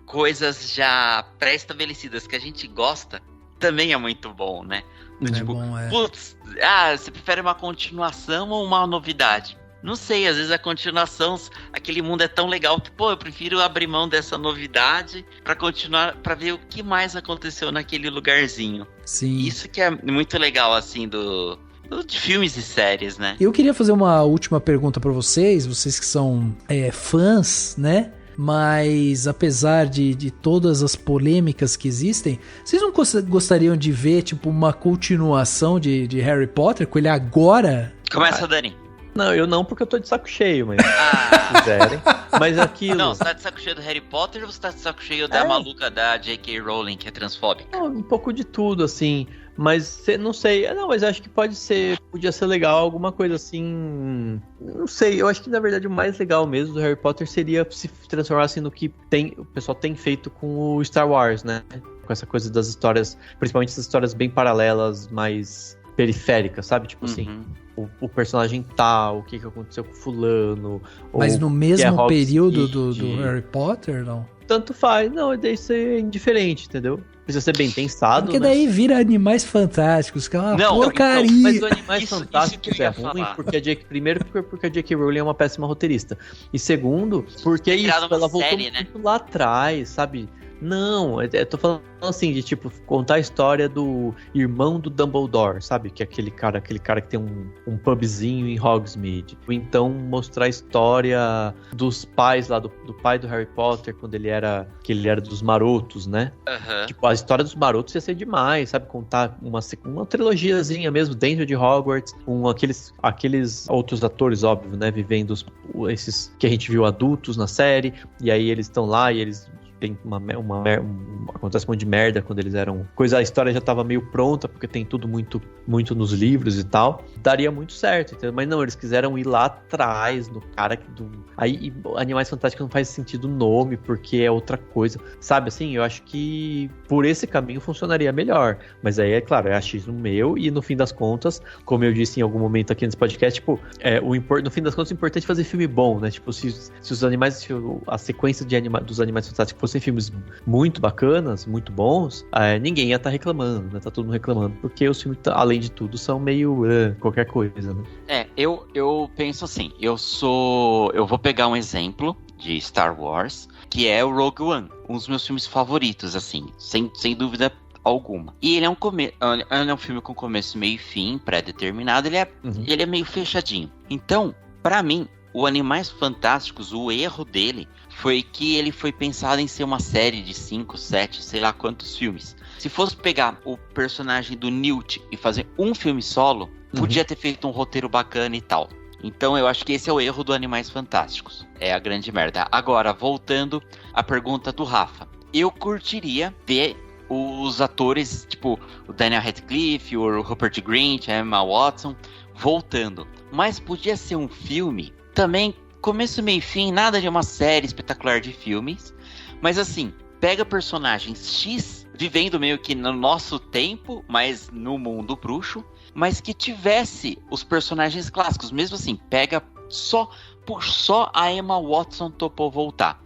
coisas já pré-estabelecidas que a gente gosta, também é muito bom, né? Putz, você prefere uma continuação ou uma novidade? Não sei, às vezes a continuação, aquele mundo é tão legal que, eu prefiro abrir mão dessa novidade pra continuar, pra ver o que mais aconteceu naquele lugarzinho. Sim. Isso que é muito legal, assim, de filmes e séries, né? Eu queria fazer uma última pergunta pra vocês que são fãs, né? Mas apesar de todas as polêmicas que existem, vocês não gostariam de ver, tipo, uma continuação de Harry Potter com ele agora? Começa, Dani. Não, eu não, porque eu tô de saco cheio, mas se quiserem. Mas aquilo... Não, você tá de saco cheio do Harry Potter ou você tá de saco cheio da maluca da J.K. Rowling, que é transfóbica? Não, um pouco de tudo, assim. Mas não sei. Não, mas acho que podia ser legal alguma coisa assim. Não sei, eu acho que na verdade o mais legal mesmo do Harry Potter seria se transformasse no que o pessoal tem feito com o Star Wars, né? Com essa coisa das histórias, principalmente essas histórias bem paralelas, mais periféricas, sabe? Tipo assim, o personagem tal, o que aconteceu com fulano. Mas no mesmo período do Harry Potter, não? Tanto faz, não, daí ser indiferente, entendeu? Precisa ser bem pensado. Porque daí vira Animais Fantásticos, que é uma porcaria. Mas o Animais Fantásticos é ruim primeiro porque a J.K. Rowling é uma péssima roteirista. E segundo, porque ela voltou muito lá atrás, sabe? Não, eu tô falando assim, de tipo, contar a história do irmão do Dumbledore, sabe? Que é aquele cara que tem um pubzinho em Hogsmeade. Ou então mostrar a história dos pais lá, do pai do Harry Potter, quando ele era dos marotos, né? Tipo, a história dos marotos ia ser demais, sabe? Contar uma trilogiazinha mesmo dentro de Hogwarts, com aqueles outros atores, óbvio, né? Vivendo esses que a gente viu adultos na série, e aí eles estão lá e eles... Tem acontece um monte de merda quando eles eram... A história já tava meio pronta, porque tem tudo muito, muito nos livros e tal. Daria muito certo, entendeu? Mas não, eles quiseram ir lá atrás no cara Aí Animais Fantásticos não faz sentido o nome, porque é outra coisa. Sabe assim, eu acho que por esse caminho funcionaria melhor. Mas aí, é claro, é achismo meu, e no fim das contas, como eu disse em algum momento aqui nesse podcast, tipo, no fim das contas, o importante é fazer filme bom, né? Tipo, se os animais... a sequência dos Animais Fantásticos fossem filmes muito bacanas, muito bons, ninguém ia estar reclamando, né? Tá todo mundo reclamando, porque os filmes, além de tudo, são meio qualquer coisa, né? Eu penso assim, eu vou pegar um exemplo de Star Wars, que é o Rogue One, um dos meus filmes favoritos, assim, sem dúvida alguma. E ele é um filme com começo, meio e fim, pré-determinado, ele é meio fechadinho. Então, pra mim, o Animais Fantásticos, o erro dele foi que ele foi pensado em ser uma série de 5, 7, sei lá quantos filmes. Se fosse pegar o personagem do Newt e fazer um filme solo, podia ter feito um roteiro bacana e tal. Então eu acho que esse é o erro do Animais Fantásticos. É a grande merda. Agora, voltando à pergunta do Rafa. Eu curtiria ver os atores, tipo o Daniel Radcliffe, o Rupert Grint, a Emma Watson, voltando. Mas podia ser um filme também, começo, meio e fim, nada de uma série espetacular de filmes. Mas assim, pega personagens X, vivendo meio que no nosso tempo, mas no mundo bruxo, mas que tivesse os personagens clássicos. Mesmo assim, pega só a Emma Watson topou voltar.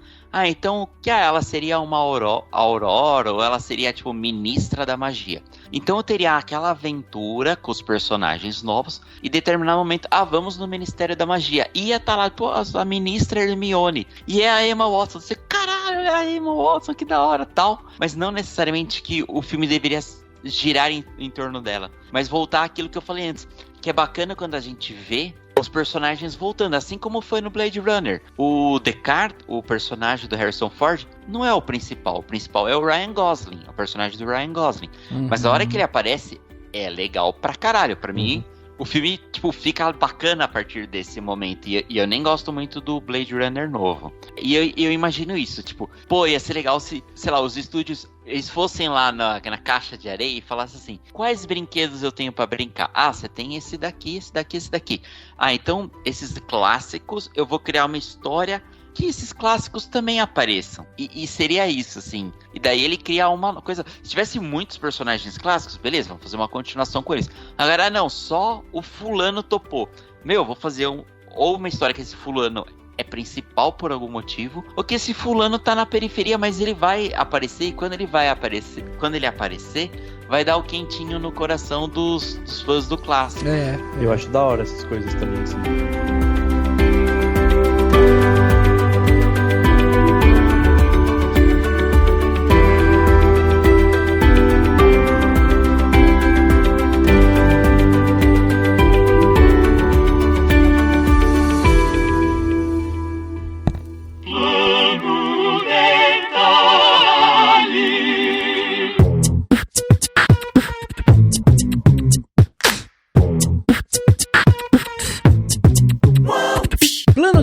Então que ela seria uma Aurora, ou ela seria tipo ministra da magia. Então eu teria aquela aventura com os personagens novos, e em determinado momento, vamos no Ministério da Magia. Ia estar lá, pô, a ministra Hermione, e é a Emma Watson. Você, caralho, é a Emma Watson, que da hora, tal. Mas não necessariamente que o filme deveria girar em torno dela, mas voltar àquilo que eu falei antes, que é bacana quando a gente vê os personagens voltando, assim como foi no Blade Runner. O Descartes, o personagem do Harrison Ford, não é o principal é o Ryan Gosling, o personagem do Ryan Gosling. Mas a hora que ele aparece, é legal pra caralho. Pra mim, o filme, tipo, fica bacana a partir desse momento. E eu nem gosto muito do Blade Runner novo. E eu imagino isso, tipo, pô, ia ser legal se, sei lá, os estúdios, eles fossem lá na caixa de areia e falassem assim, quais brinquedos eu tenho pra brincar? Você tem esse daqui, esse daqui, esse daqui. Então, esses clássicos, eu vou criar uma história que esses clássicos também apareçam. E seria isso, assim. E daí ele cria uma coisa... Se tivesse muitos personagens clássicos, beleza, vamos fazer uma continuação com eles. Agora, não, só o fulano topou. Vou fazer ou uma história que esse fulano é principal por algum motivo, ou que esse fulano tá na periferia, mas ele vai aparecer, e quando ele aparecer, vai dar o quentinho no coração dos fãs do clássico. Eu acho da hora essas coisas também, assim.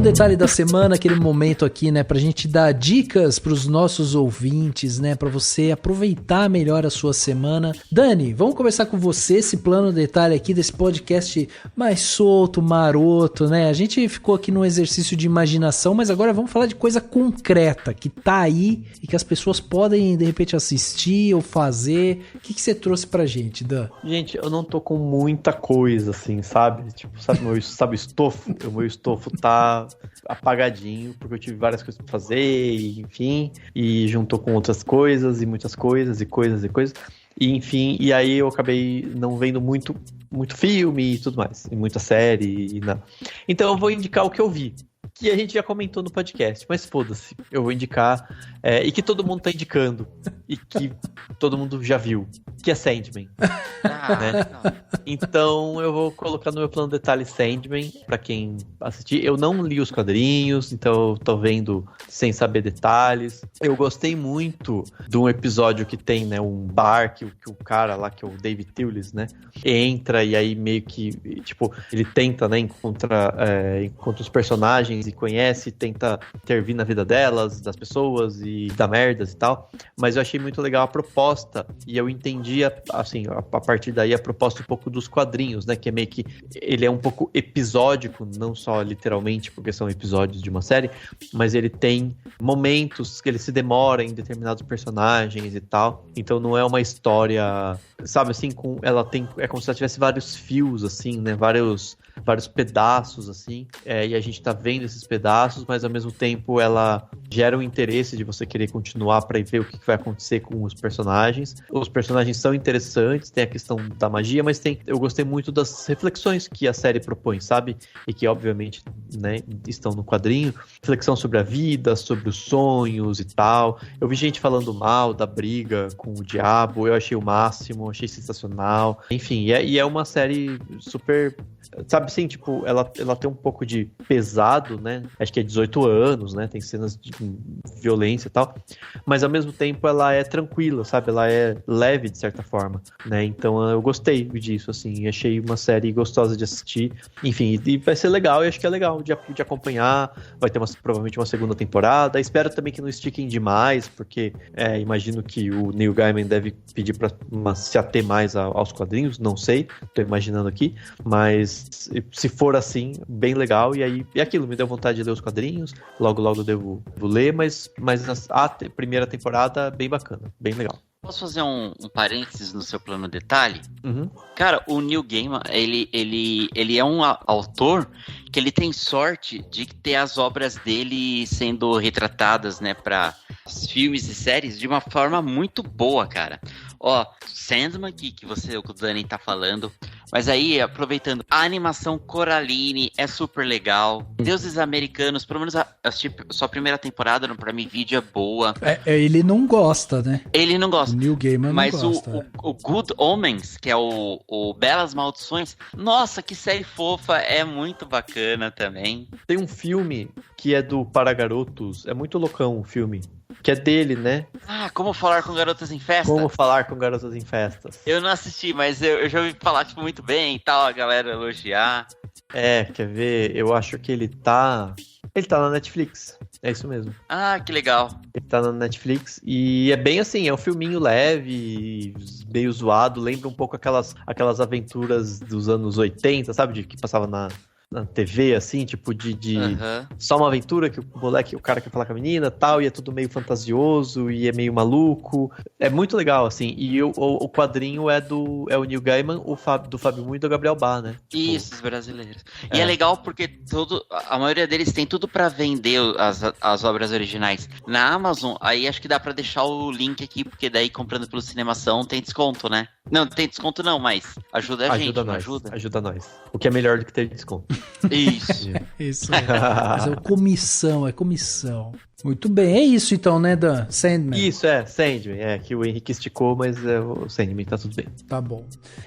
Detalhe da semana, aquele momento aqui, né, pra gente dar dicas pros nossos ouvintes, né, pra você aproveitar melhor a sua semana. Dani, vamos começar com você, esse plano detalhe aqui desse podcast mais solto, maroto, né, a gente ficou aqui num exercício de imaginação, mas agora vamos falar de coisa concreta, que tá aí e que as pessoas podem, de repente, assistir ou fazer. O que você trouxe pra gente, Dan? Gente, eu não tô com muita coisa, assim, sabe? Tipo, sabe o estofo? O meu estofo tá apagadinho, porque eu tive várias coisas pra fazer, e, enfim, e juntou com outras coisas, e muitas coisas, e coisas, e enfim, e aí eu acabei não vendo muito filme e tudo mais, e muita série, e nada. Então eu vou indicar o que eu vi, que a gente já comentou no podcast, mas foda-se, eu vou indicar, e que todo mundo tá indicando, e que todo mundo já viu, que é Sandman. Né? Então eu vou colocar no meu plano de detalhe Sandman, pra quem assistir. Eu não li os quadrinhos, então eu tô vendo sem saber detalhes. Eu gostei muito de um episódio que tem, né, um bar que o cara lá, que é o David Thewlis, né, entra e aí meio que, tipo, ele tenta, né, encontra os personagens e conhece, tenta intervir na vida delas, das pessoas e dar merdas e tal. Mas eu achei muito legal a proposta e eu entendi, assim, a partir daí a proposta um pouco dos quadrinhos, né, que é meio que, ele é um pouco episódico, não só literalmente porque são episódios de uma série, mas ele tem momentos que ele se demora em determinados personagens e tal, então não é uma história, sabe, assim, é como se ela tivesse vários fios, assim, né, vários pedaços, assim, e a gente tá vendo esses pedaços, mas ao mesmo tempo ela gera um interesse de você querer continuar pra ver o que vai acontecer com os personagens. Os personagens são interessantes, tem a questão da magia, mas eu gostei muito das reflexões que a série propõe, sabe? E que obviamente, né, estão no quadrinho. Reflexão sobre a vida, sobre os sonhos e tal. Eu vi gente falando mal da briga com o diabo, eu achei o máximo, achei sensacional. Enfim, e é uma série super... Sabe assim, tipo, ela tem um pouco de pesado, né? Acho que é 18 anos, né? Tem cenas de violência e tal. Mas ao mesmo tempo ela é tranquila, sabe? Ela é leve de certa forma, né? Então eu gostei disso, assim. Achei uma série gostosa de assistir. Enfim, e vai ser legal. E acho que é legal de acompanhar. Vai ter provavelmente uma segunda temporada. Espero também que não estiquem demais, porque imagino que o Neil Gaiman deve pedir pra se ater mais aos quadrinhos. Não sei, tô imaginando aqui. Mas se for assim, bem legal, e aí aquilo, me deu vontade de ler os quadrinhos, logo eu devo ler, mas a primeira temporada, bem bacana, bem legal. Posso fazer um parênteses no seu plano detalhe? Uhum. Cara, o Neil Gaiman, ele é um autor que ele tem sorte de ter as obras dele sendo retratadas, né, para filmes e séries de uma forma muito boa, cara. Ó, Sandman, que o Dani tá falando. Mas aí, aproveitando, a animação Coraline é super legal. Deuses Americanos, pelo menos assisti sua primeira temporada no Prime Video é boa. Ele não gosta, né? Ele não gosta. O Neil Gaiman mas não gosta. o Good Omens, que é o Belas Maldições, nossa, que série fofa, é muito bacana também. Tem um filme que é do Para Garotos, é muito loucão o filme. Que é dele, né? Ah, Como Falar com Garotas em Festa? Como Falar com Garotas em Festas. Eu não assisti, mas eu já ouvi falar tipo, muito bem e tal, a galera elogiar. Quer ver? Eu acho que ele tá na Netflix. É isso mesmo. Ah, que legal. Ele tá na Netflix e é bem assim, é um filminho leve, meio zoado, lembra um pouco aquelas aventuras dos anos 80, sabe? Que passava na TV, assim, tipo só uma aventura que o cara quer falar com a menina e tal, e é tudo meio fantasioso, e é meio maluco. É muito legal, assim. E o quadrinho é o Neil Gaiman, do Fábio Moon e do Gabriel Bá, né? Tipo, isso, os brasileiros. E é legal porque a maioria deles tem tudo pra vender as obras originais. Na Amazon, aí acho que dá pra deixar o link aqui, porque daí comprando pelo Cinemação tem desconto, né? Não, tem desconto não, mas ajuda a gente, ajuda nós. O que é melhor do que ter desconto. Isso. Isso é. Mas é comissão. Muito bem, é isso então, né, Dan? Sandman. Isso, Sandman. Que o Henrique esticou, mas o Sandman tá tudo bem. Tá bom.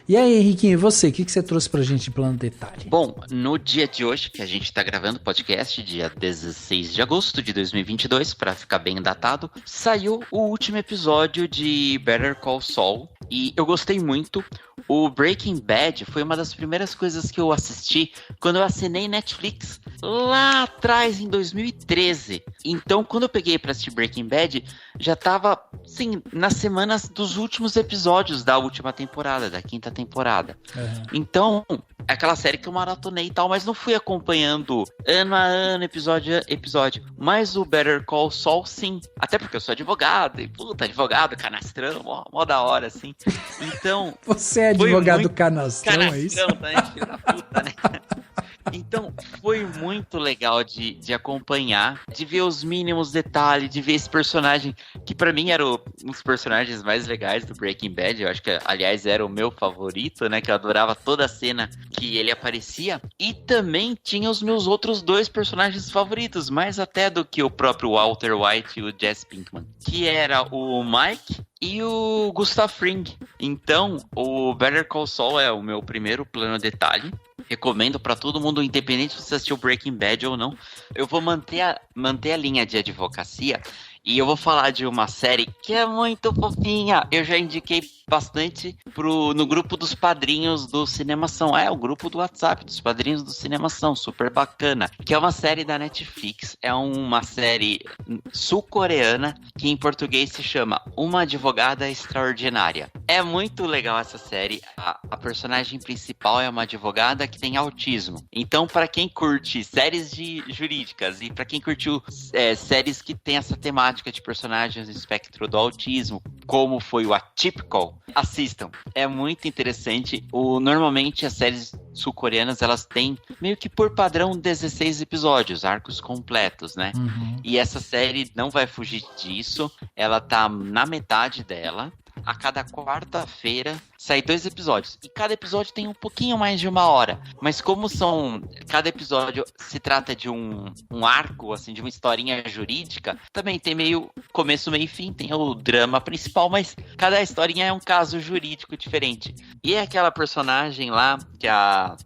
E aí, Henriquinho, e você? O que você trouxe pra gente em plano detalhe? Bom, no dia de hoje, que a gente tá gravando o podcast, dia 16 de agosto de 2022, pra ficar bem datado, saiu o último episódio de Better Call Saul, e eu gostei muito. O Breaking Bad foi uma das primeiras coisas que eu assisti quando eu assinei Netflix, lá atrás, em 2013. Então, quando eu peguei pra assistir Breaking Bad, já tava, assim, nas semanas dos últimos episódios da última temporada, da 5ª temporada. Uhum. Então, é aquela série que eu maratonei e tal, mas não fui acompanhando ano a ano, episódio a episódio. Mas o Better Call Saul, sim. Até porque eu sou advogado, e advogado, canastrão, mó da hora, assim. Então... Você é advogado canastrão, é isso? Canastrão, filho da puta, né? Então, foi muito legal de acompanhar, de ver os mínimos detalhes, de ver esse personagem, que pra mim era um dos personagens mais legais do Breaking Bad. Eu acho que, aliás, era o meu favorito, né? Que eu adorava toda a cena que ele aparecia. E também tinha os meus outros 2 personagens favoritos, mais até do que o próprio Walter White e o Jesse Pinkman, que era o Mike e o Gustav Fring. Então, o Better Call Saul é o meu primeiro plano detalhe. Recomendo pra todo mundo, independente se você assistiu Breaking Bad ou não. Eu vou manter a linha de advocacia e eu vou falar de uma série que é muito fofinha. Eu já indiquei bastante no grupo dos padrinhos do Cinemação. O grupo do WhatsApp dos padrinhos do Cinemação, super bacana. Que é uma série da Netflix. É uma série sul-coreana que em português se chama Uma Advogada Extraordinária. É muito legal essa série. A personagem principal é uma advogada que tem autismo. Então, para quem curte séries jurídicas e para quem curtiu séries que tem essa temática de personagens no espectro do autismo, como foi o Atypical, assistam. É muito interessante. Normalmente as séries sul-coreanas, elas têm meio que por padrão 16 episódios, arcos completos, né? Uhum. E essa série não vai fugir disso. Ela tá na metade dela. A cada quarta-feira sai 2 episódios. E cada episódio tem um pouquinho mais de 1 hora. Mas como cada episódio se trata de um arco, assim, de uma historinha jurídica, também tem meio começo, meio e fim. Tem o drama principal, mas cada historinha é um caso jurídico diferente. E é aquela personagem lá, que ela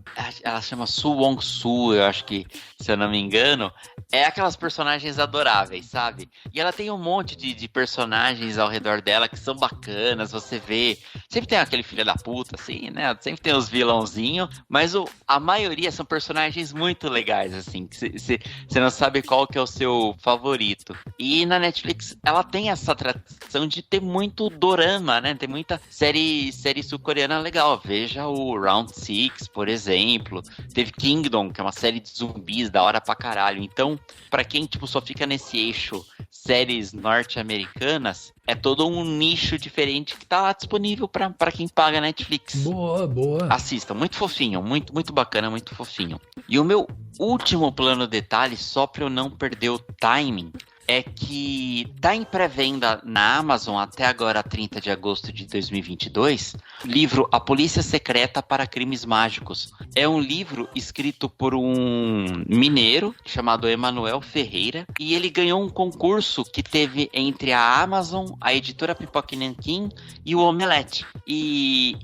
chama Soo Wong-soo, eu acho que, se eu não me engano, é aquelas personagens adoráveis, sabe? E ela tem um monte de personagens ao redor dela que são bacanas, você vê. Sempre tem aquele filho da puta, assim, né? Sempre tem os vilãozinhos, mas a maioria são personagens muito legais, assim, que você não sabe qual que é o seu favorito. E na Netflix, ela tem essa tradição de ter muito dorama, né? Tem muita série sul-coreana legal. Veja o Round 6, por exemplo. Teve Kingdom, que é uma série de zumbis da hora pra caralho. Então, pra quem, só fica nesse eixo séries norte-americanas, é todo um nicho diferente Oriente, que tá lá disponível pra quem paga Netflix. Boa. Assista, muito fofinho, muito, muito bacana, muito fofinho. E o meu último plano detalhe, só pra eu não perder o timing, é que tá em pré-venda na Amazon até agora, 30 de agosto de 2022, o livro A Polícia Secreta para Crimes Mágicos. É um livro escrito por um mineiro chamado Emanuel Ferreira, e ele ganhou um concurso que teve entre a Amazon, a editora Pipoca e Nanquim e o Omelete. E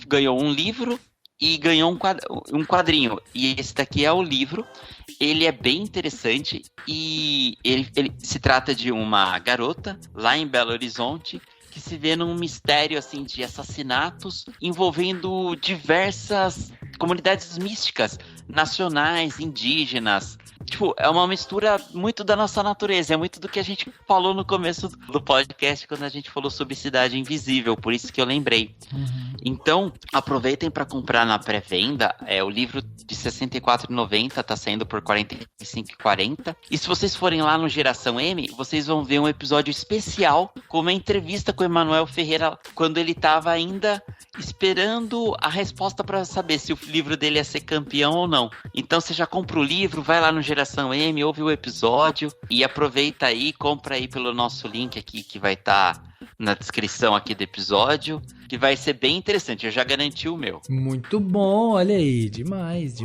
ganhou um livro e ganhou um quadrinho. E esse daqui é o livro. Ele é bem interessante e ele se trata de uma garota lá em Belo Horizonte que se vê num mistério assim de assassinatos envolvendo diversas comunidades místicas, nacionais, indígenas. Tipo, é uma mistura muito da nossa natureza, é muito do que a gente falou no começo do podcast quando a gente falou sobre Cidade Invisível, por isso que eu lembrei. Então, aproveitem para comprar na pré-venda, o livro de R$ 64,90 tá saindo por R$ 45,40. E se vocês forem lá no Geração M, vocês vão ver um episódio especial com uma entrevista com o Emanuel Ferreira quando ele tava ainda esperando a resposta para saber se o livro dele ia ser campeão ou não. Então você já compra o livro, vai lá no Geração M, ouve o episódio e aproveita aí, compra aí pelo nosso link aqui que vai estar na descrição aqui do episódio, que vai ser bem interessante, eu já garanti o meu. Muito bom, olha aí, demais.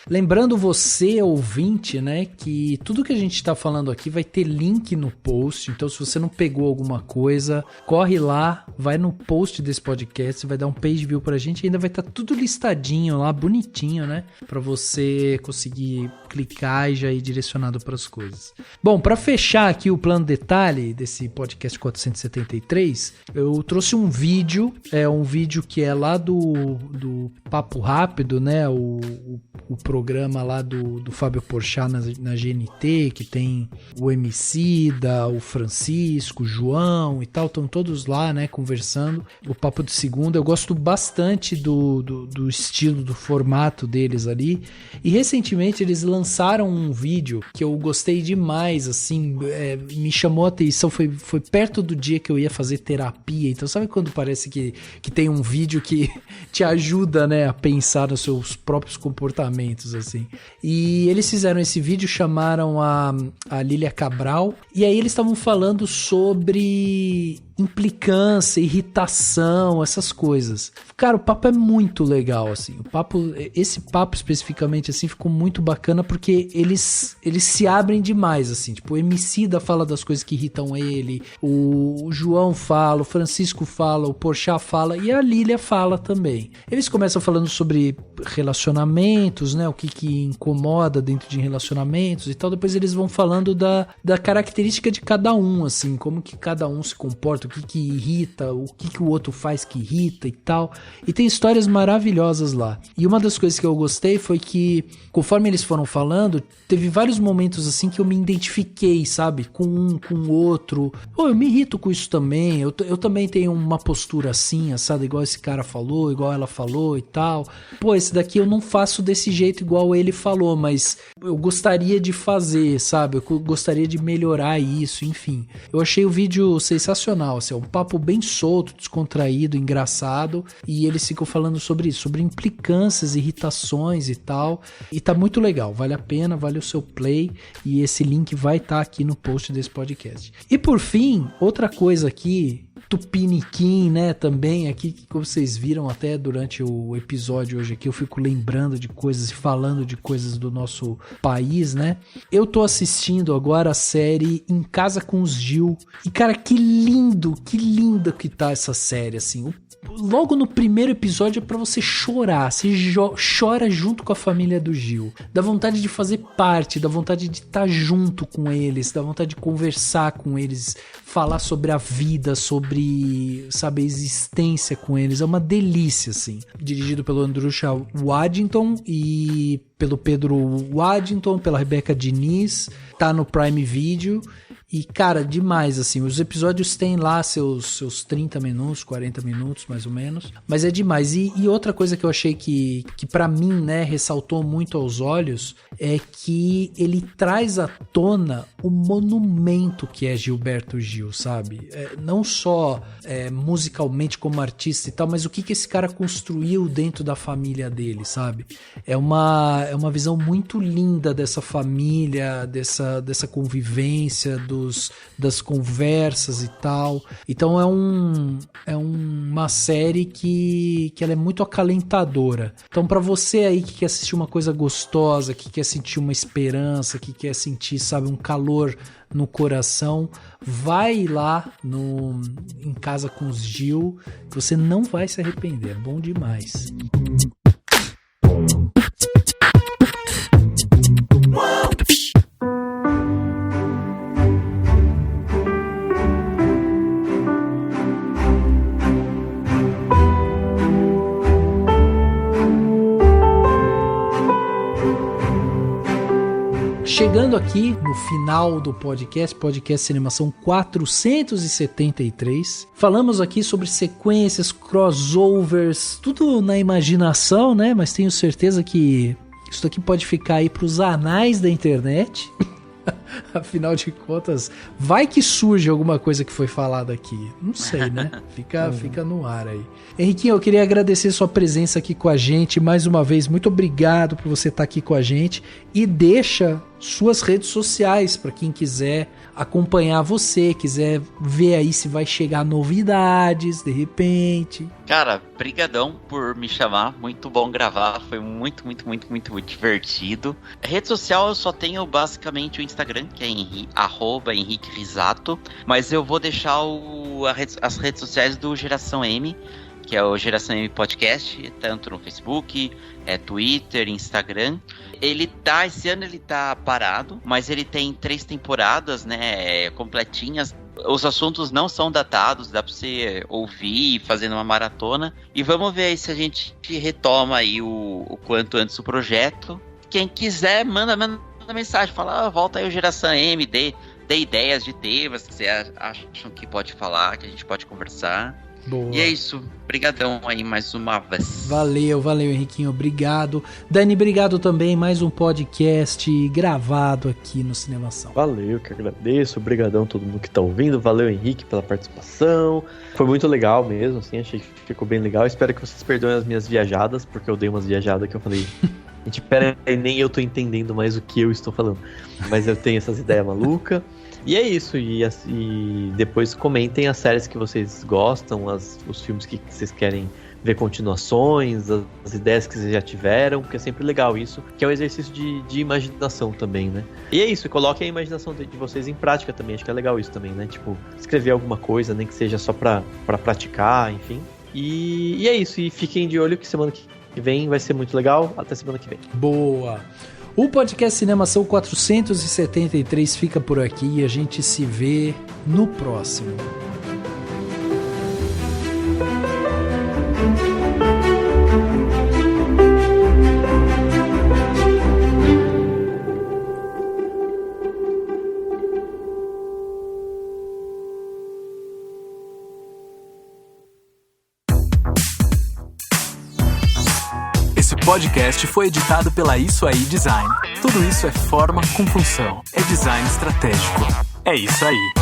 Lembrando você, ouvinte, né, que tudo que a gente tá falando aqui vai ter link no post, então se você não pegou alguma coisa, corre lá, vai no post desse podcast, vai dar um page view pra gente, ainda vai estar tudo listadinho lá, bonitinho, né, pra você conseguir clicar e já ir direcionado pras coisas. Bom, pra fechar aqui o plano detalhe desse podcast 473, eu trouxe um vídeo, um vídeo que é lá do Papo Rápido, né, o programa lá do Fábio Porchat na GNT, que tem o Emicida, o Francisco, o João e tal, estão todos lá, né, conversando, o Papo de Segunda. Eu gosto bastante do estilo, do formato deles ali, e recentemente eles lançaram um vídeo que eu gostei demais, assim, me chamou a atenção, foi perto do dia que eu ia fazer terapia, então sabe quando parece que tem um vídeo que te ajuda, né, a pensar nos seus próprios comportamentos, assim. E eles fizeram esse vídeo, chamaram a Lília Cabral, e aí eles estavam falando sobre implicância, irritação, essas coisas. Cara, o papo é muito legal, assim. Esse papo especificamente, assim, ficou muito bacana porque eles se abrem demais, assim. Tipo, o Emicida fala das coisas que irritam ele, o João fala, o Francisco fala, o Porchat fala e a Lília fala também. Eles começam falando sobre relacionamentos, né? O que incomoda dentro de relacionamentos e tal. Depois eles vão falando da característica de cada um, assim, como que cada um se comporta, o que irrita, o que o outro faz que irrita e tal. E tem histórias maravilhosas lá. E uma das coisas que eu gostei foi que, conforme eles foram falando, teve vários momentos assim que eu me identifiquei, sabe? Com um, com o outro. Pô, eu me irrito com isso também. Eu também tenho uma postura assim, assada, igual esse cara falou, igual ela falou e tal. Pô, esse daqui eu não faço desse jeito igual ele falou, mas eu gostaria de fazer, sabe? Eu gostaria de melhorar isso, enfim. Eu achei o vídeo sensacional, assim, é um papo bem solto, descontraído, engraçado, e eles ficam falando sobre isso, sobre implicâncias, irritações e tal, e tá muito legal, vale a pena, vale o seu play, e esse link vai estar aqui no post desse podcast. E por fim, outra coisa aqui, Tupiniquim, né, também aqui, como vocês viram até durante o episódio hoje aqui, eu fico lembrando de coisas e falando de coisas do nosso país, né? Eu tô assistindo agora a série Em Casa com os Gil, e cara, que linda que tá essa série, assim. Logo no primeiro episódio é pra você chorar, você chora junto com a família do Gil, dá vontade de fazer parte, dá vontade de estar junto com eles, dá vontade de conversar com eles, falar sobre a vida, sobre, sabe, a existência com eles, é uma delícia, assim. Dirigido pelo Andrusha Waddington e pelo Pedro Waddington, pela Rebeca Diniz, tá no Prime Video. E, cara, demais, assim, os episódios têm lá seus 30 minutos, 40 minutos, mais ou menos, mas é demais. E outra coisa que eu achei que pra mim, né, ressaltou muito aos olhos, é que ele traz à tona o monumento que é Gilberto Gil, sabe? Não só musicalmente como artista e tal, mas o que esse cara construiu dentro da família dele, sabe? É uma visão muito linda dessa família, dessa convivência, das conversas e tal. Então é uma série que ela é muito acalentadora. Então pra você aí que quer assistir uma coisa gostosa, que quer sentir uma esperança, que quer sentir, sabe, um calor no coração, vai lá em Casa com os Gil, que você não vai se arrepender, é bom demais. Chegando aqui no final do podcast Cinemação 473, falamos aqui sobre sequências, crossovers, tudo na imaginação, né? Mas tenho certeza que isso aqui pode ficar aí pros anais da internet. Afinal de contas, vai que surge alguma coisa que foi falada aqui. Não sei, né? Fica no ar aí. Henriquinho, eu queria agradecer sua presença aqui com a gente. Mais uma vez, muito obrigado por você estar aqui com a gente. E deixa suas redes sociais para quem quiser acompanhar você, quiser ver aí se vai chegar novidades, de repente. Cara, brigadão por me chamar, muito bom gravar, foi muito divertido. Rede social eu só tenho basicamente o Instagram, que é @Henrique Risato, mas eu vou deixar as redes sociais do Geração M, que é o Geração M Podcast, tanto no Facebook, Twitter, Instagram. Esse ano ele tá parado, mas ele tem 3 temporadas, né, completinhas. Os assuntos não são datados, dá pra você ouvir fazendo uma maratona. E vamos ver aí se a gente retoma aí o quanto antes o projeto. Quem quiser, manda mensagem, fala, volta aí o Geração M, dê ideias de temas que vocês acham que pode falar, que a gente pode conversar. Boa. E é isso, brigadão aí mais uma vez. Valeu Henriquinho, obrigado. Dani, obrigado também, mais um podcast gravado aqui no Cinemação. Valeu, que agradeço, obrigadão a todo mundo que tá ouvindo, valeu Henrique pela participação, foi muito legal mesmo, assim, achei que ficou bem legal, espero que vocês perdoem as minhas viajadas, porque eu dei umas viajadas que eu falei, gente, pera aí, nem eu tô entendendo mais o que eu estou falando, mas eu tenho essas ideias malucas. E é isso, e depois comentem as séries que vocês gostam, os filmes que vocês querem ver continuações, as ideias que vocês já tiveram, porque é sempre legal isso, que é um exercício de imaginação também, né? E é isso, coloquem a imaginação de vocês em prática também, acho que é legal isso também, né? Tipo, escrever alguma coisa, nem que seja só pra praticar, enfim. E é isso, e fiquem de olho que semana que vem vai ser muito legal, até semana que vem. Boa! O podcast Cinemação 473 fica por aqui e a gente se vê no próximo. Esse podcast foi editado pela Isso Aí Design. Tudo isso é forma com função. É design estratégico. É isso aí.